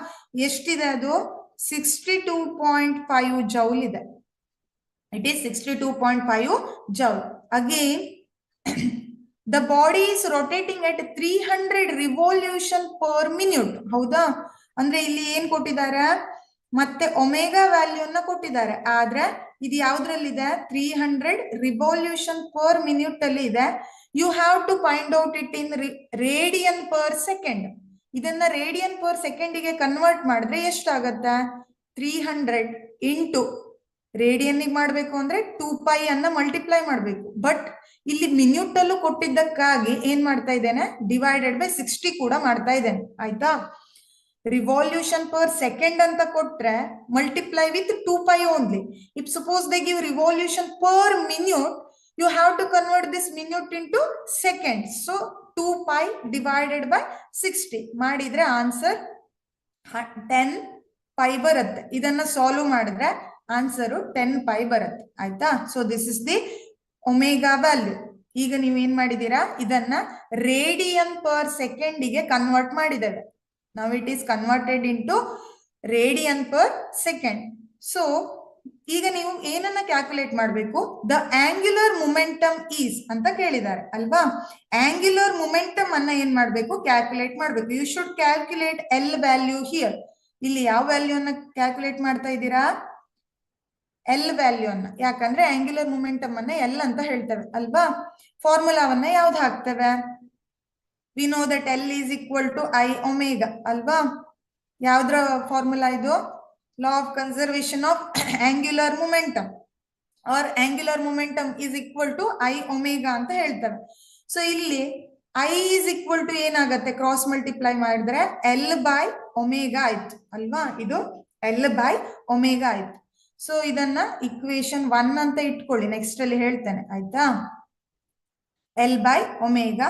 ಎಷ್ಟಿದೆ ಅದು? 62.5 ಜೌಲ್ ಇದೆ. It is 62.5 joule. Again the body is rotating at 300 revolution per minute, ಹೌದಾ? ಅಂದ್ರೆ ಇಲ್ಲಿ ಏನ್ ಕೊಟ್ಟಿದ್ದಾರೆ, ಮತ್ತೆ ಒಮೆಗಾ ವ್ಯಾಲ್ಯೂನ ಕೊಟ್ಟಿದ್ದಾರೆ. ಆದ್ರೆ ಇದು ಯಾವ್ದ್ರಲ್ಲಿದೆ, 300 ರಿವಲ್ಯೂಷನ್ ಪರ್ ಮಿನಿಟ್ ಅಲ್ಲಿ ಇದೆ. You have to find out it in radian per second. ಇದನ್ನ ರೇಡಿಯನ್ ಪರ್ ಸೆಕೆಂಡಿಗೆ ಕನ್ವರ್ಟ್ ಮಾಡಿದ್ರೆ ಎಷ್ಟಾಗತ್ತೆ? 300 ಇಂಟು ರೇಡಿಯನ್ಗೆ ಮಾಡ್ಬೇಕು ಅಂದ್ರೆ 2π ಅನ್ನ ಮಲ್ಟಿಪ್ಲೈ ಮಾಡ್ಬೇಕು. ಬಟ್ ಇಲ್ಲಿ ಮಿನ್ಯೂಟ್ ಅಲ್ಲೂ ಕೊಟ್ಟಿದ್ದಕ್ಕಾಗಿ ಏನ್ ಮಾಡ್ತಾ ಇದ್ದೇನೆ, ಡಿವೈಡೆಡ್ ಬೈ 60 ಕೂಡ ಮಾಡ್ತಾ ಇದ್ದೇನೆ, ಆಯ್ತಾ? ರಿವಾಲ್ಯೂಷನ್ ಪರ್ ಸೆಕೆಂಡ್ ಅಂತ ಕೊಟ್ರೆ multiply with 2π only. If suppose they give revolution per minute, you have to convert this minute into second. So 2π divided by 60 ಮಾಡಿದ್ರೆ ಆನ್ಸರ್ 10π ಬರುತ್ತೆ. ಇದನ್ನ ಸಾಲ್ವ್ ಮಾಡಿದ್ರೆ ಆನ್ಸರು 10π ಬರುತ್ತೆ, ಆಯ್ತಾ? So this is the omega value. ಈಗ ನೀವು ಏನ್ ಮಾಡಿದೀರಾ, ಇದನ್ನ ರೇಡಿಯನ್ ಪರ್ ಸೆಕೆಂಡಿಗೆ ಕನ್ವರ್ಟ್ ಮಾಡಿದ್ದೇವೆ. Now it is converted into radian per second. So ಈಗ ನೀವು ಏನನ್ನ ಕ್ಯಾಲ್ಕುಲೇಟ್ ಮಾಡಬೇಕು, ದ ಆಂಗ್ಯುಲರ್ ಮೊಮೆಂಟಮ್ ಈಸ್ ಅಂತ ಕೇಳಿದ್ದಾರೆ ಅಲ್ವಾ? ಆಂಗ್ಯುಲರ್ ಮೊಮೆಂಟಮ್ ಅನ್ನ ಏನ್ ಮಾಡ್ಬೇಕು, ಕ್ಯಾಲ್ಕುಲೇಟ್ ಮಾಡ್ಬೇಕು. You should calculate L value here. ಇಲ್ಲಿ ಯಾವ ವ್ಯಾಲ್ಯೂ ಅನ್ನ ಕ್ಯಾಲ್ಕುಲೇಟ್ ಮಾಡ್ತಾ ಇದ್ದೀರಾ? ಎಲ್ ವ್ಯಾಲ್ಯೂ ಅನ್ನ, ಯಾಕಂದ್ರೆ ಆಂಗ್ಯುಲರ್ ಮೊಮೆಂಟಮ್ ಅನ್ನ ಎಲ್ ಅಂತ ಹೇಳ್ತೇವೆ ಅಲ್ವಾ. ಫಾರ್ಮುಲಾವನ್ನ ಯಾವ್ದು ಹಾಕ್ತೇವೆ? We know that L is equal to I omega ಅಲ್ವಾ. ಯಾವ್ದ್ರ ಫಾರ್ಮುಲಾ ಇದು? Law of conservation of angular momentum or angular momentum is equal to I omega ಅಂತ ಹೇಳ್ತೇವೆ. ಸೊ ಇಲ್ಲಿ ಐ ಈಸ್ ಈಕ್ವಲ್ ಟು ಏನಾಗತ್ತೆ? ಕ್ರಾಸ್ ಮಲ್ಟಿಪ್ಲೈ ಮಾಡಿದ್ರೆ L by omega ಆಯ್ತು ಅಲ್ವಾ. ಇದು ಎಲ್ ಬೈ ಒಮೇಗಾ ಆಯ್ತು. ಸೊ ಇದನ್ನ ಇಕ್ವೇಶನ್ 1 ಅಂತ ಇಟ್ಕೊಳ್ಳಿ, ನೆಕ್ಸ್ಟ್ ಅಲ್ಲಿ ಹೇಳ್ತೇನೆ ಆಯ್ತಾ. L by omega.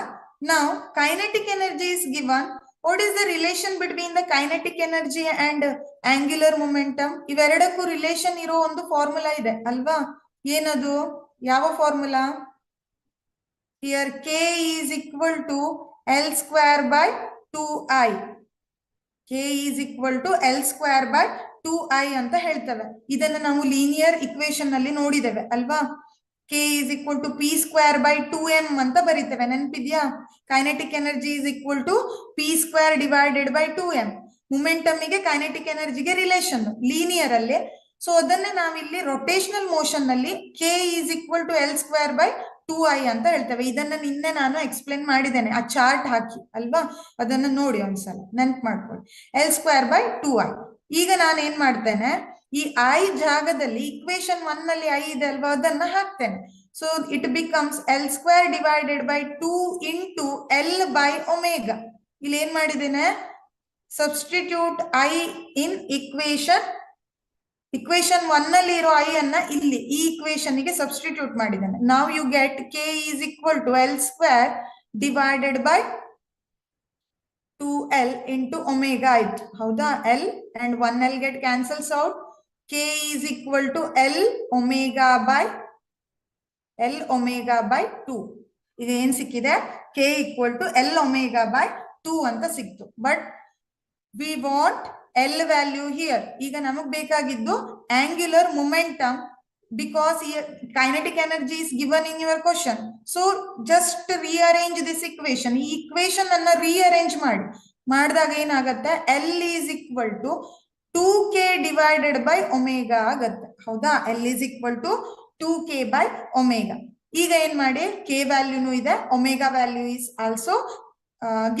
ನಾವು kinetic energy is given. What is the relation between the kinetic energy and angular momentum? ಇವೆರಡಕ್ಕೂ ರಿಲೇಷನ್ ಇರೋ ಒಂದು ಫಾರ್ಮುಲಾ ಇದೆ ಅಲ್ವಾ. ಏನದು? ಯಾವ formula? Here K is equal to L square by 2i. K is equal to L square by 2i ಅಂತ ಹೇಳ್ತೇವೆ. ಇದನ್ನ ನಾವು ಲೀನಿಯರ್ ಇಕ್ವೇಶನ್ ನಲ್ಲಿ ನೋಡಿದ್ದೇವೆ ಅಲ್ವಾ. K is equal to P square by 2m ಅಂತ ಬರೀತೇವೆ, ನೆನಪಿದ್ಯಾ? Kinetic energy is equal to P square divided by 2m. ಮೊಮೆಂಟಮ್ಗೆ ಕೈನೆಟಿಕ್ ಎನರ್ಜಿಗೆ ರಿಲೇಷನ್ ಲೀನಿಯರ್ ಅಲ್ಲಿ. ಸೊ ಅದನ್ನೇ ನಾವಿಲ್ಲಿ ರೊಟೇಷನಲ್ ಮೋಷನ್ ನಲ್ಲಿ K is equal to L square by 2i ಅಂತ ಹೇಳ್ತೇವೆ. ಇದನ್ನ ನಿನ್ನೆ ನಾನು ಎಕ್ಸ್ಪ್ಲೇನ್ ಮಾಡಿದ್ದೇನೆ ಆ ಚಾರ್ಟ್ ಹಾಕಿ ಅಲ್ವಾ. ಅದನ್ನ ನೋಡಿ ಒಂದ್ಸಲ ನೆನ್ಪು ಮಾಡ್ಕೊಳ್ಳಿ. L square by 2i. ಈಗ ನಾನು ಏನ್ ಮಾಡ್ತೇನೆ, ಈ ಐ ಜಾಗದಲ್ಲಿ ಇಕ್ವೇಶನ್ 1 ನಲ್ಲಿ ಐ ಇದೆ ಅಲ್ವಾ, ಅದನ್ನ ಹಾಕ್ತೇನೆ. So it becomes L square divided by 2 into L by omega. ಇಲ್ಲಿ ಏನ್ ಮಾಡಿದ್ದೇನೆ? ಸಬ್ಸ್ಟಿಟ್ಯೂಟ್ ಐ ಇನ್ ಇಕ್ವೇಶನ್ 1 ನಲ್ಲಿ ಇರೋ ಐ ಅನ್ನ ಇಲ್ಲಿ ಈ ಇಕ್ವೇಶನ್ ಗೆ ಸಬ್ಸ್ಟಿಟ್ಯೂಟ್ ಮಾಡಿದ್ದೇನೆ. ನಾವ್ you get K is equal to L square divided by 2l into omega ಆಯ್ತು ಹೌದಾ. L and 1l get cancels out. K is equal to L omega by 2. ಇದು ಏನ್ ಸಿಕ್ಕಿದೆ? K equal to L omega by 2 ಅಂತ ಸಿಕ್ತು. But we want L value here. ಈಗ ನಮಗ್ ಬೇಕಾಗಿದ್ದು angular momentum, because kinetic energy is given in your question. So just rearrange this equation. ಈ equation ಅನ್ನ rearrange ಮಾಡಿದಾಗ ಏನಾಗುತ್ತೆ? L is equal to 2k divided by omega ಆಗುತ್ತೆ ಹೌದಾ. L is equal to 2k by omega. ಈಗ ಏನ್ ಮಾಡಿ, k ವ್ಯಾಲ್ಯೂನು ಇದೆ, omega value is also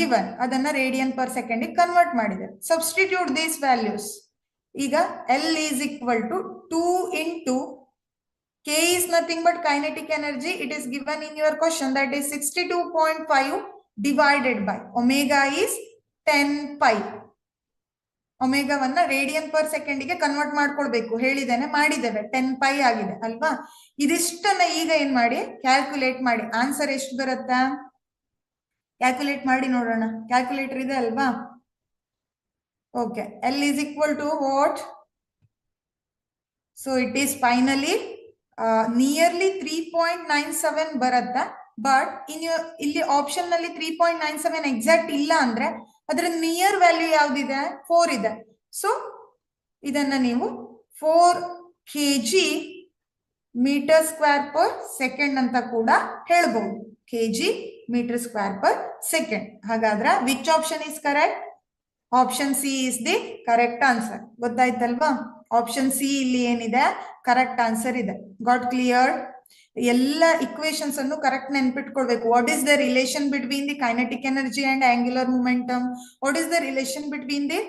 given. ಅದನ್ನ ರೇಡಿಯನ್ ಪರ್ ಸೆಕೆಂಡ್ ಕನ್ವರ್ಟ್ ಮಾಡಿದೆ. Substitute these values. ಈಗ L is equal to 2 into K is nothing but kinetic energy. It is given in your question, that is 62.5 divided by omega is 10 pi. Omega ವನ್ನ radian per second ಗೆ convert ಮಾಡ್ಕೊಳ್ಬೇಕು, ಹೇಳಿದ್ದೇನೆ, ಮಾಡಿದ್ದೇವೆ. 10 pi ಆಗಿದೆ ಅಲ್ವಾ. ಇದಿಷ್ಟನ್ನ ಈಗ ಏನ್ ಮಾಡಿ ಕ್ಯಾಲ್ಕುಲೇಟ್ ಮಾಡಿ. ಆನ್ಸರ್ ಎಷ್ಟು ಬರುತ್ತಾ? ಕ್ಯಾಲ್ಕುಲೇಟ್ ಮಾಡಿ ನೋಡೋಣ. ಕ್ಯಾಲ್ಕುಲೇಟರ್ ಇದೆ ಅಲ್ವಾ? Okay. L is equal to what? So it is finally nearly 3.97 ಬರುತ್ತೆ. ಬಟ್ ಇಲ್ಲಿ ಆಪ್ಷನ್ ನಲ್ಲಿ 3.97 ಎಕ್ಸಾಕ್ಟ್ ಇಲ್ಲ ಅಂದ್ರೆ ಅದರ ನಿಯರ್ ವ್ಯಾಲ್ಯೂ ಯಾವ್ದಿದೆ? 4 ಇದೆ. ಸೊ ಇದನ್ನ ನೀವು 4 kg metre square per second ಅಂತ ಕೂಡ ಹೇಳ್ಬಹುದು. kg metre square per second. ಹಾಗಾದ್ರೆ which option is correct? Option C is the correct answer. ಗೊತ್ತಾಯ್ತಲ್ವಾ? ಆಪ್ಷನ್ ಸಿ ಇಲ್ಲಿ ಏನಿದೆ? ಕರೆಕ್ಟ್ ಆನ್ಸರ್ ಇದೆ. Got clear? ಎಲ್ಲ ಇಕ್ವೇಶನ್ಸ್ ಅನ್ನು ಕರೆಕ್ಟ್ ನೆನ್ಪಿಟ್ಕೊಳ್ಬೇಕು. What is the relation between the kinetic energy and angular momentum? What is the relation between the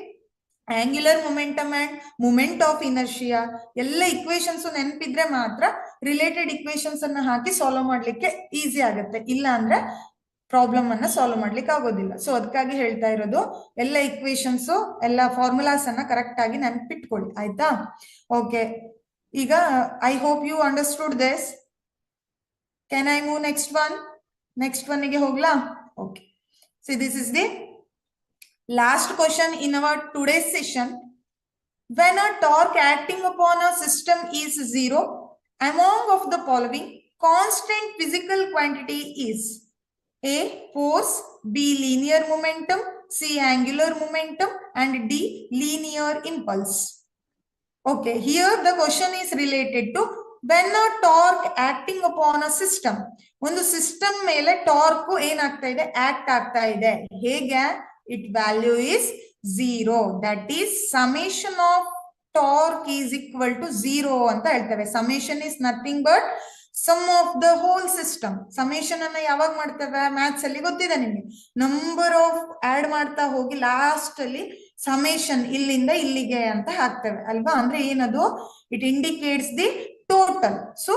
angular momentum and moment of inertia? ಎಲ್ಲ equations ನೆನಪಿದ್ರೆ ಮಾತ್ರ related equations ಅನ್ನ ಹಾಕಿ solve ಮಾಡ್ಲಿಕ್ಕೆ easy ಆಗುತ್ತೆ. ಇಲ್ಲ ಅಂದ್ರೆ ಪ್ರಾಬ್ಲಮ್ ಅನ್ನ ಸಾಲ್ವ್ ಮಾಡ್ಲಿಕ್ಕೆ ಆಗೋದಿಲ್ಲ. ಸೊ ಅದಕ್ಕಾಗಿ ಹೇಳ್ತಾ ಇರೋದು, ಎಲ್ಲ ಇಕ್ವೇಶನ್ಸ್ ಎಲ್ಲ ಫಾರ್ಮುಲಾಸ್ ಅನ್ನ ಕರೆಕ್ಟ್ ಆಗಿ ನೆನ್ಪಿಟ್ಕೊಳ್ಳಿ ಆಯ್ತಾ. ಓಕೆ. ಈಗ I hope you understood this. Can I move next one ಗೆ ಹೋಗ್ಲಾ? Okay. So this is the last question in our today's session. When a torque acting upon a system is 0, among of the following constant physical quantity is A. Force, B. Linear momentum, C. Angular momentum, and D. Linear impulse. Okay, here the question is related to when a torque acting upon a system. ಒಂದು system ಮೇಲೆ torque ಏನಾಗ್ತಾ ಇದೆ? Act ಆಗ್ತಾ ಇದೆ. ಹೇಗೆ? Its value is 0. That is summation of torque is equal to 0 ಅಂತ ಹೇಳ್ತೇವೆ. summation is nothing but sum of the whole system. summation ಅನ್ನ ಯಾವಾಗ ಮಾಡ್ತೇವೆ? ಮ್ಯಾಥ್ಸ್ ಅಲ್ಲಿ ಗೊತ್ತಿದೆ ನಿಮಗೆ, ನಂಬರ್ ಆಫ್ ಆಡ್ ಮಾಡ್ತಾ ಹೋಗಿ ಲಾಸ್ಟ್ ಅಲ್ಲಿ summation ಇಲ್ಲಿಂದ ಇಲ್ಲಿಗೆ ಅಂತ ಹಾಕ್ತೇವೆ ಅಲ್ವಾ. ಅಂದ್ರೆ ಏನದು? It indicates the total. So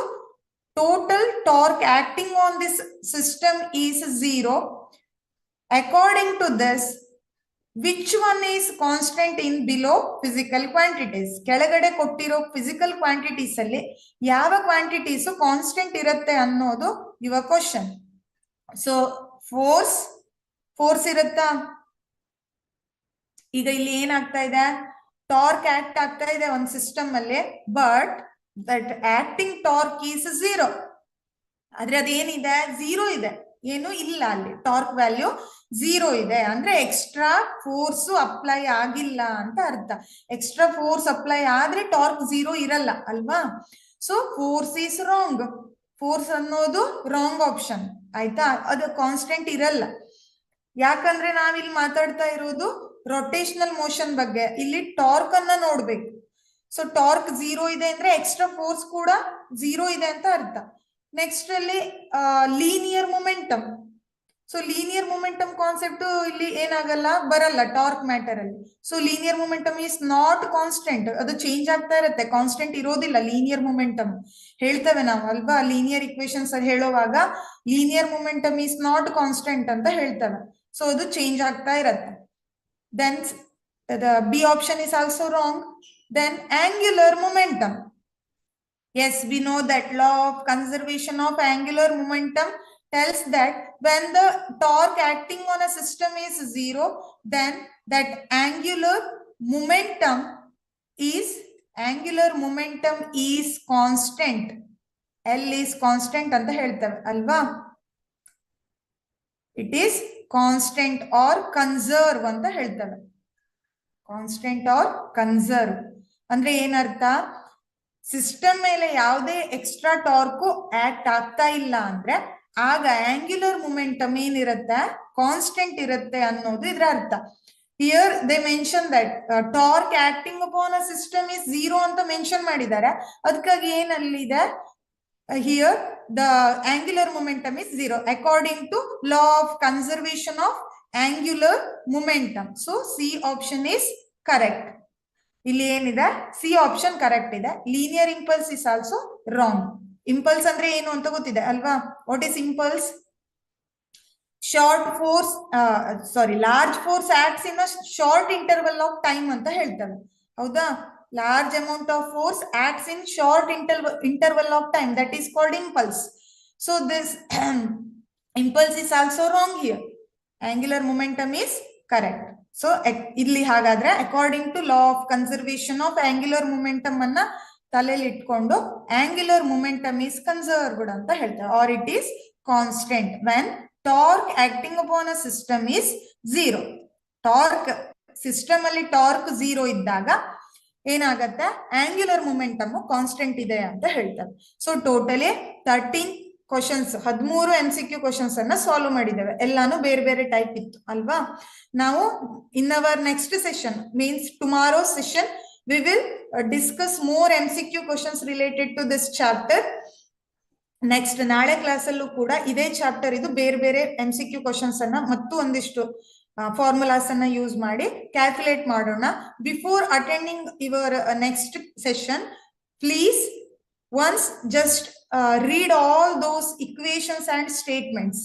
total torque acting on this system is 0. According to this, which one is constant in below physical quantities? ಕೆಳಗಡೆ ಕೊಟ್ಟಿರೋ physical quantities ಅಲ್ಲಿ ಯಾವ quantities constant ಇರುತ್ತೆ ಅನ್ನೋದು your question. So force ಇರುತ್ತಾ? ಈಗ ಇಲ್ಲಿ ಏನಾಗ್ತಾ ಇದೆ? ಟಾರ್ಕ್ ಆಕ್ಟ್ ಆಗ್ತಾ ಇದೆ ಒಂದು ಸಿಸ್ಟಮ್ ಅಲ್ಲಿ, but that acting torque is 0. ಆದ್ರೆ ಅದೇನಿದೆ? 0 ಇದೆ, ಏನು ಇಲ್ಲ ಅಲ್ಲಿ. ಟಾರ್ಕ್ ವ್ಯಾಲ್ಯೂ 0 ಇದೆ ಅಂದ್ರೆ ಎಕ್ಸ್ಟ್ರಾ ಫೋರ್ಸ್ ಅಪ್ಲೈ ಆಗಿಲ್ಲ ಅಂತ ಅರ್ಥ. ಎಕ್ಸ್ಟ್ರಾ ಫೋರ್ಸ್ ಅಪ್ಲೈ ಆದ್ರೆ ಟಾರ್ಕ್ 0 ಇರಲ್ಲ ಅಲ್ವಾ. So force is wrong. Force ಅನ್ನೋದು ರಾಂಗ್ ಆಪ್ಷನ್ ಆಯ್ತಾ. ಅದು ಕಾನ್ಸ್ಟೆಂಟ್ ಇರಲ್ಲ. ಯಾಕಂದ್ರೆ ನಾವಿಲ್ಲಿ ಮಾತಾಡ್ತಾ ಇರೋದು ರೊಟೇಷನಲ್ ಮೋಷನ್ ಬಗ್ಗೆ. ಇಲ್ಲಿ ಟಾರ್ಕ್ ಅನ್ನ ನೋಡ್ಬೇಕು. ಸೊ ಟಾರ್ಕ್ 0 ಇದೆ ಅಂದ್ರೆ ಎಕ್ಸ್ಟ್ರಾ ಫೋರ್ಸ್ ಕೂಡ 0 ಇದೆ ಅಂತ ಅರ್ಥ. ನೆಕ್ಸ್ಟ್ ಅಲ್ಲಿ linear momentum. So linear momentum concept ಇಲ್ಲಿ ಏನಾಗಲ್ಲ, ಬರಲ್ಲ ಟಾರ್ಕ್ ಮ್ಯಾಟರ್ ಅಲ್ಲಿ. So linear momentum is not constant. ಅದು ಚೇಂಜ್ ಆಗ್ತಾ ಇರುತ್ತೆ, ಕಾನ್ಸ್ಟೆಂಟ್ ಇರೋದಿಲ್ಲ ಲೀನಿಯರ್ ಮೊಮೆಂಟಮ್. ಹೇಳ್ತೇವೆ ನಾವು ಅಲ್ವಾ, ಲೀನಿಯರ್ ಇಕ್ವೇಶನ್ಸ್ ಹೇಳುವಾಗ linear momentum is not constant ಅಂತ ಹೇಳ್ತೇವೆ. ಸೊ ಅದು ಚೇಂಜ್ ಆಗ್ತಾ ಇರತ್ತೆ. Then the B option is also wrong. Then angular momentum. Yes, we know that law of conservation of angular momentum tells that when the torque acting on a system is 0, then that angular momentum is constant. L is constant anta heltave alva. It is constant or conserve ಅಂತ ಹೇಳ್ತೇವೆ. Constant or conserve ಅಂದ್ರೆ ಏನರ್ಥ? System ಮೇಲೆ ಯಾವುದೇ extra torque act ಆಗ್ತಾ ಇಲ್ಲ ಅಂದ್ರೆ ಆಗ ಆಂಗ್ಯುಲರ್ ಮೊಮೆಂಟಮ್ ಏನಿರುತ್ತೆ? ಕಾನ್ಸ್ಟೆಂಟ್ ಇರುತ್ತೆ ಅನ್ನೋದು ಇದ್ರ ಅರ್ಥ. Here they mention that torque acting upon a system is 0 ಅಂತ ಮೆನ್ಷನ್ ಮಾಡಿದ್ದಾರೆ. ಅದಕ್ಕಾಗಿ ಏನಲ್ಲಿದೆ? Here the angular momentum is 0 according to law of conservation of angular momentum. So C option is correct. ಇಲ್ಲಿ ಏನಿದೆ? C option correct ಇದೆ. Linear impulse is also wrong. Impulse ಅಂದ್ರೆ ಏನು ಅಂತ ಗೊತ್ತಿದೆ ಅಲ್ವಾ? What is impulse? Large force acts in a short interval of time ಅಂತ ಹೇಳ್ತೇವೆ ಹೌದಾ. Large amount of force acts in short interval of time, that is called impulse. So this impulse is also wrong here. Angular momentum is correct. So ಇಲ್ಲಿ ಹಾಗಾದ್ರೆ according to law of conservation of angular momentum ಅನ್ನ ತಲೆಯಲ್ಲಿ ಇಟ್ಕೊಂಡು angular momentum is conserved ಅಂತ ಹೇಳ್ತಾರೆ, or it is constant when torque acting upon a system is 0. torque system ಅಲ್ಲಿ torque 0 ಇದ್ದಾಗ ಏನಾಗತ್ತೆ? ಆಂಗ್ಯುಲರ್ ಮೊಮೆಂಟಮ್ ಕಾನ್ಸ್ಟೆಂಟ್ ಇದೆ ಅಂತ ಹೇಳ್ತಾರೆ. So totally 13 questions, 13 MCQ questions ಅನ್ನ ಸಾಲ್ವ್ ಮಾಡಿದ್ದೇವೆ. ಎಲ್ಲಾನು ಬೇರೆ ಬೇರೆ ಟೈಪ್ ಇತ್ತು ಅಲ್ವಾ. ನಾವು in our next session means tomorrow session we will discuss more MCQ questions related to this chapter. Next ನಾಳೆ ಕ್ಲಾಸ್ ಅಲ್ಲೂ ಕೂಡ ಇದೇ ಚಾಪ್ಟರ್ ಇದು ಬೇರೆ ಬೇರೆ MCQ ಕ್ವಶನ್ಸ್ ಅನ್ನ ಮತ್ತು ಒಂದಿಷ್ಟು ಫಾರ್ಮುಲಾಸ್ ಅನ್ನ ಯೂಸ್ ಮಾಡಿ ಕ್ಯಾಲ್ಕುಲೇಟ್ ಮಾಡೋಣ. Before attending your next session please once just read all those equations and statements.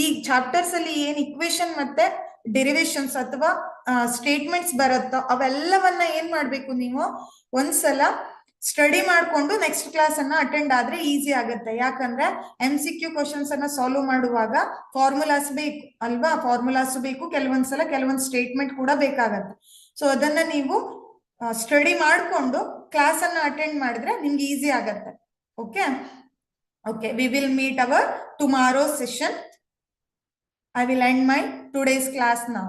ಈ ಚಾಪ್ಟರ್ಸ್ ಅಲ್ಲಿ ಏನ್ ಇಕ್ವೇಶನ್ ಮತ್ತೆ ಡೆರಿವೇಶನ್ಸ್ ಅಥವಾ ಸ್ಟೇಟ್ಮೆಂಟ್ಸ್ ಬರುತ್ತೋ ಅವೆಲ್ಲವನ್ನ ಏನ್ ಮಾಡ್ಬೇಕು? ನೀವು ಒಂದ್ಸಲ ಸ್ಟಡಿ ಮಾಡ್ಕೊಂಡು ನೆಕ್ಸ್ಟ್ ಕ್ಲಾಸ್ ಅನ್ನ ಅಟೆಂಡ್ ಆದ್ರೆ ಈಸಿ ಆಗುತ್ತೆ. ಯಾಕಂದ್ರೆ MCQ ಕ್ವಶನ್ಸ್ ಅನ್ನ ಸಾಲ್ವ್ ಮಾಡುವಾಗ ಫಾರ್ಮುಲಾಸ್ ಬೇಕು ಅಲ್ವಾ. ಫಾರ್ಮುಲಾಸ್ ಬೇಕು, ಕೆಲವೊಂದ್ಸಲ ಕೆಲವೊಂದು ಸ್ಟೇಟ್ಮೆಂಟ್ ಕೂಡ ಬೇಕಾಗತ್ತೆ. ಸೊ ಅದನ್ನ ನೀವು ಸ್ಟಡಿ ಮಾಡ್ಕೊಂಡು ಕ್ಲಾಸ್ ಅನ್ನ ಅಟೆಂಡ್ ಮಾಡಿದ್ರೆ ನಿಮ್ಗೆ ಈಸಿ ಆಗತ್ತೆ. Okay okay, we will meet hour tomorrow session. I will end my today's class now.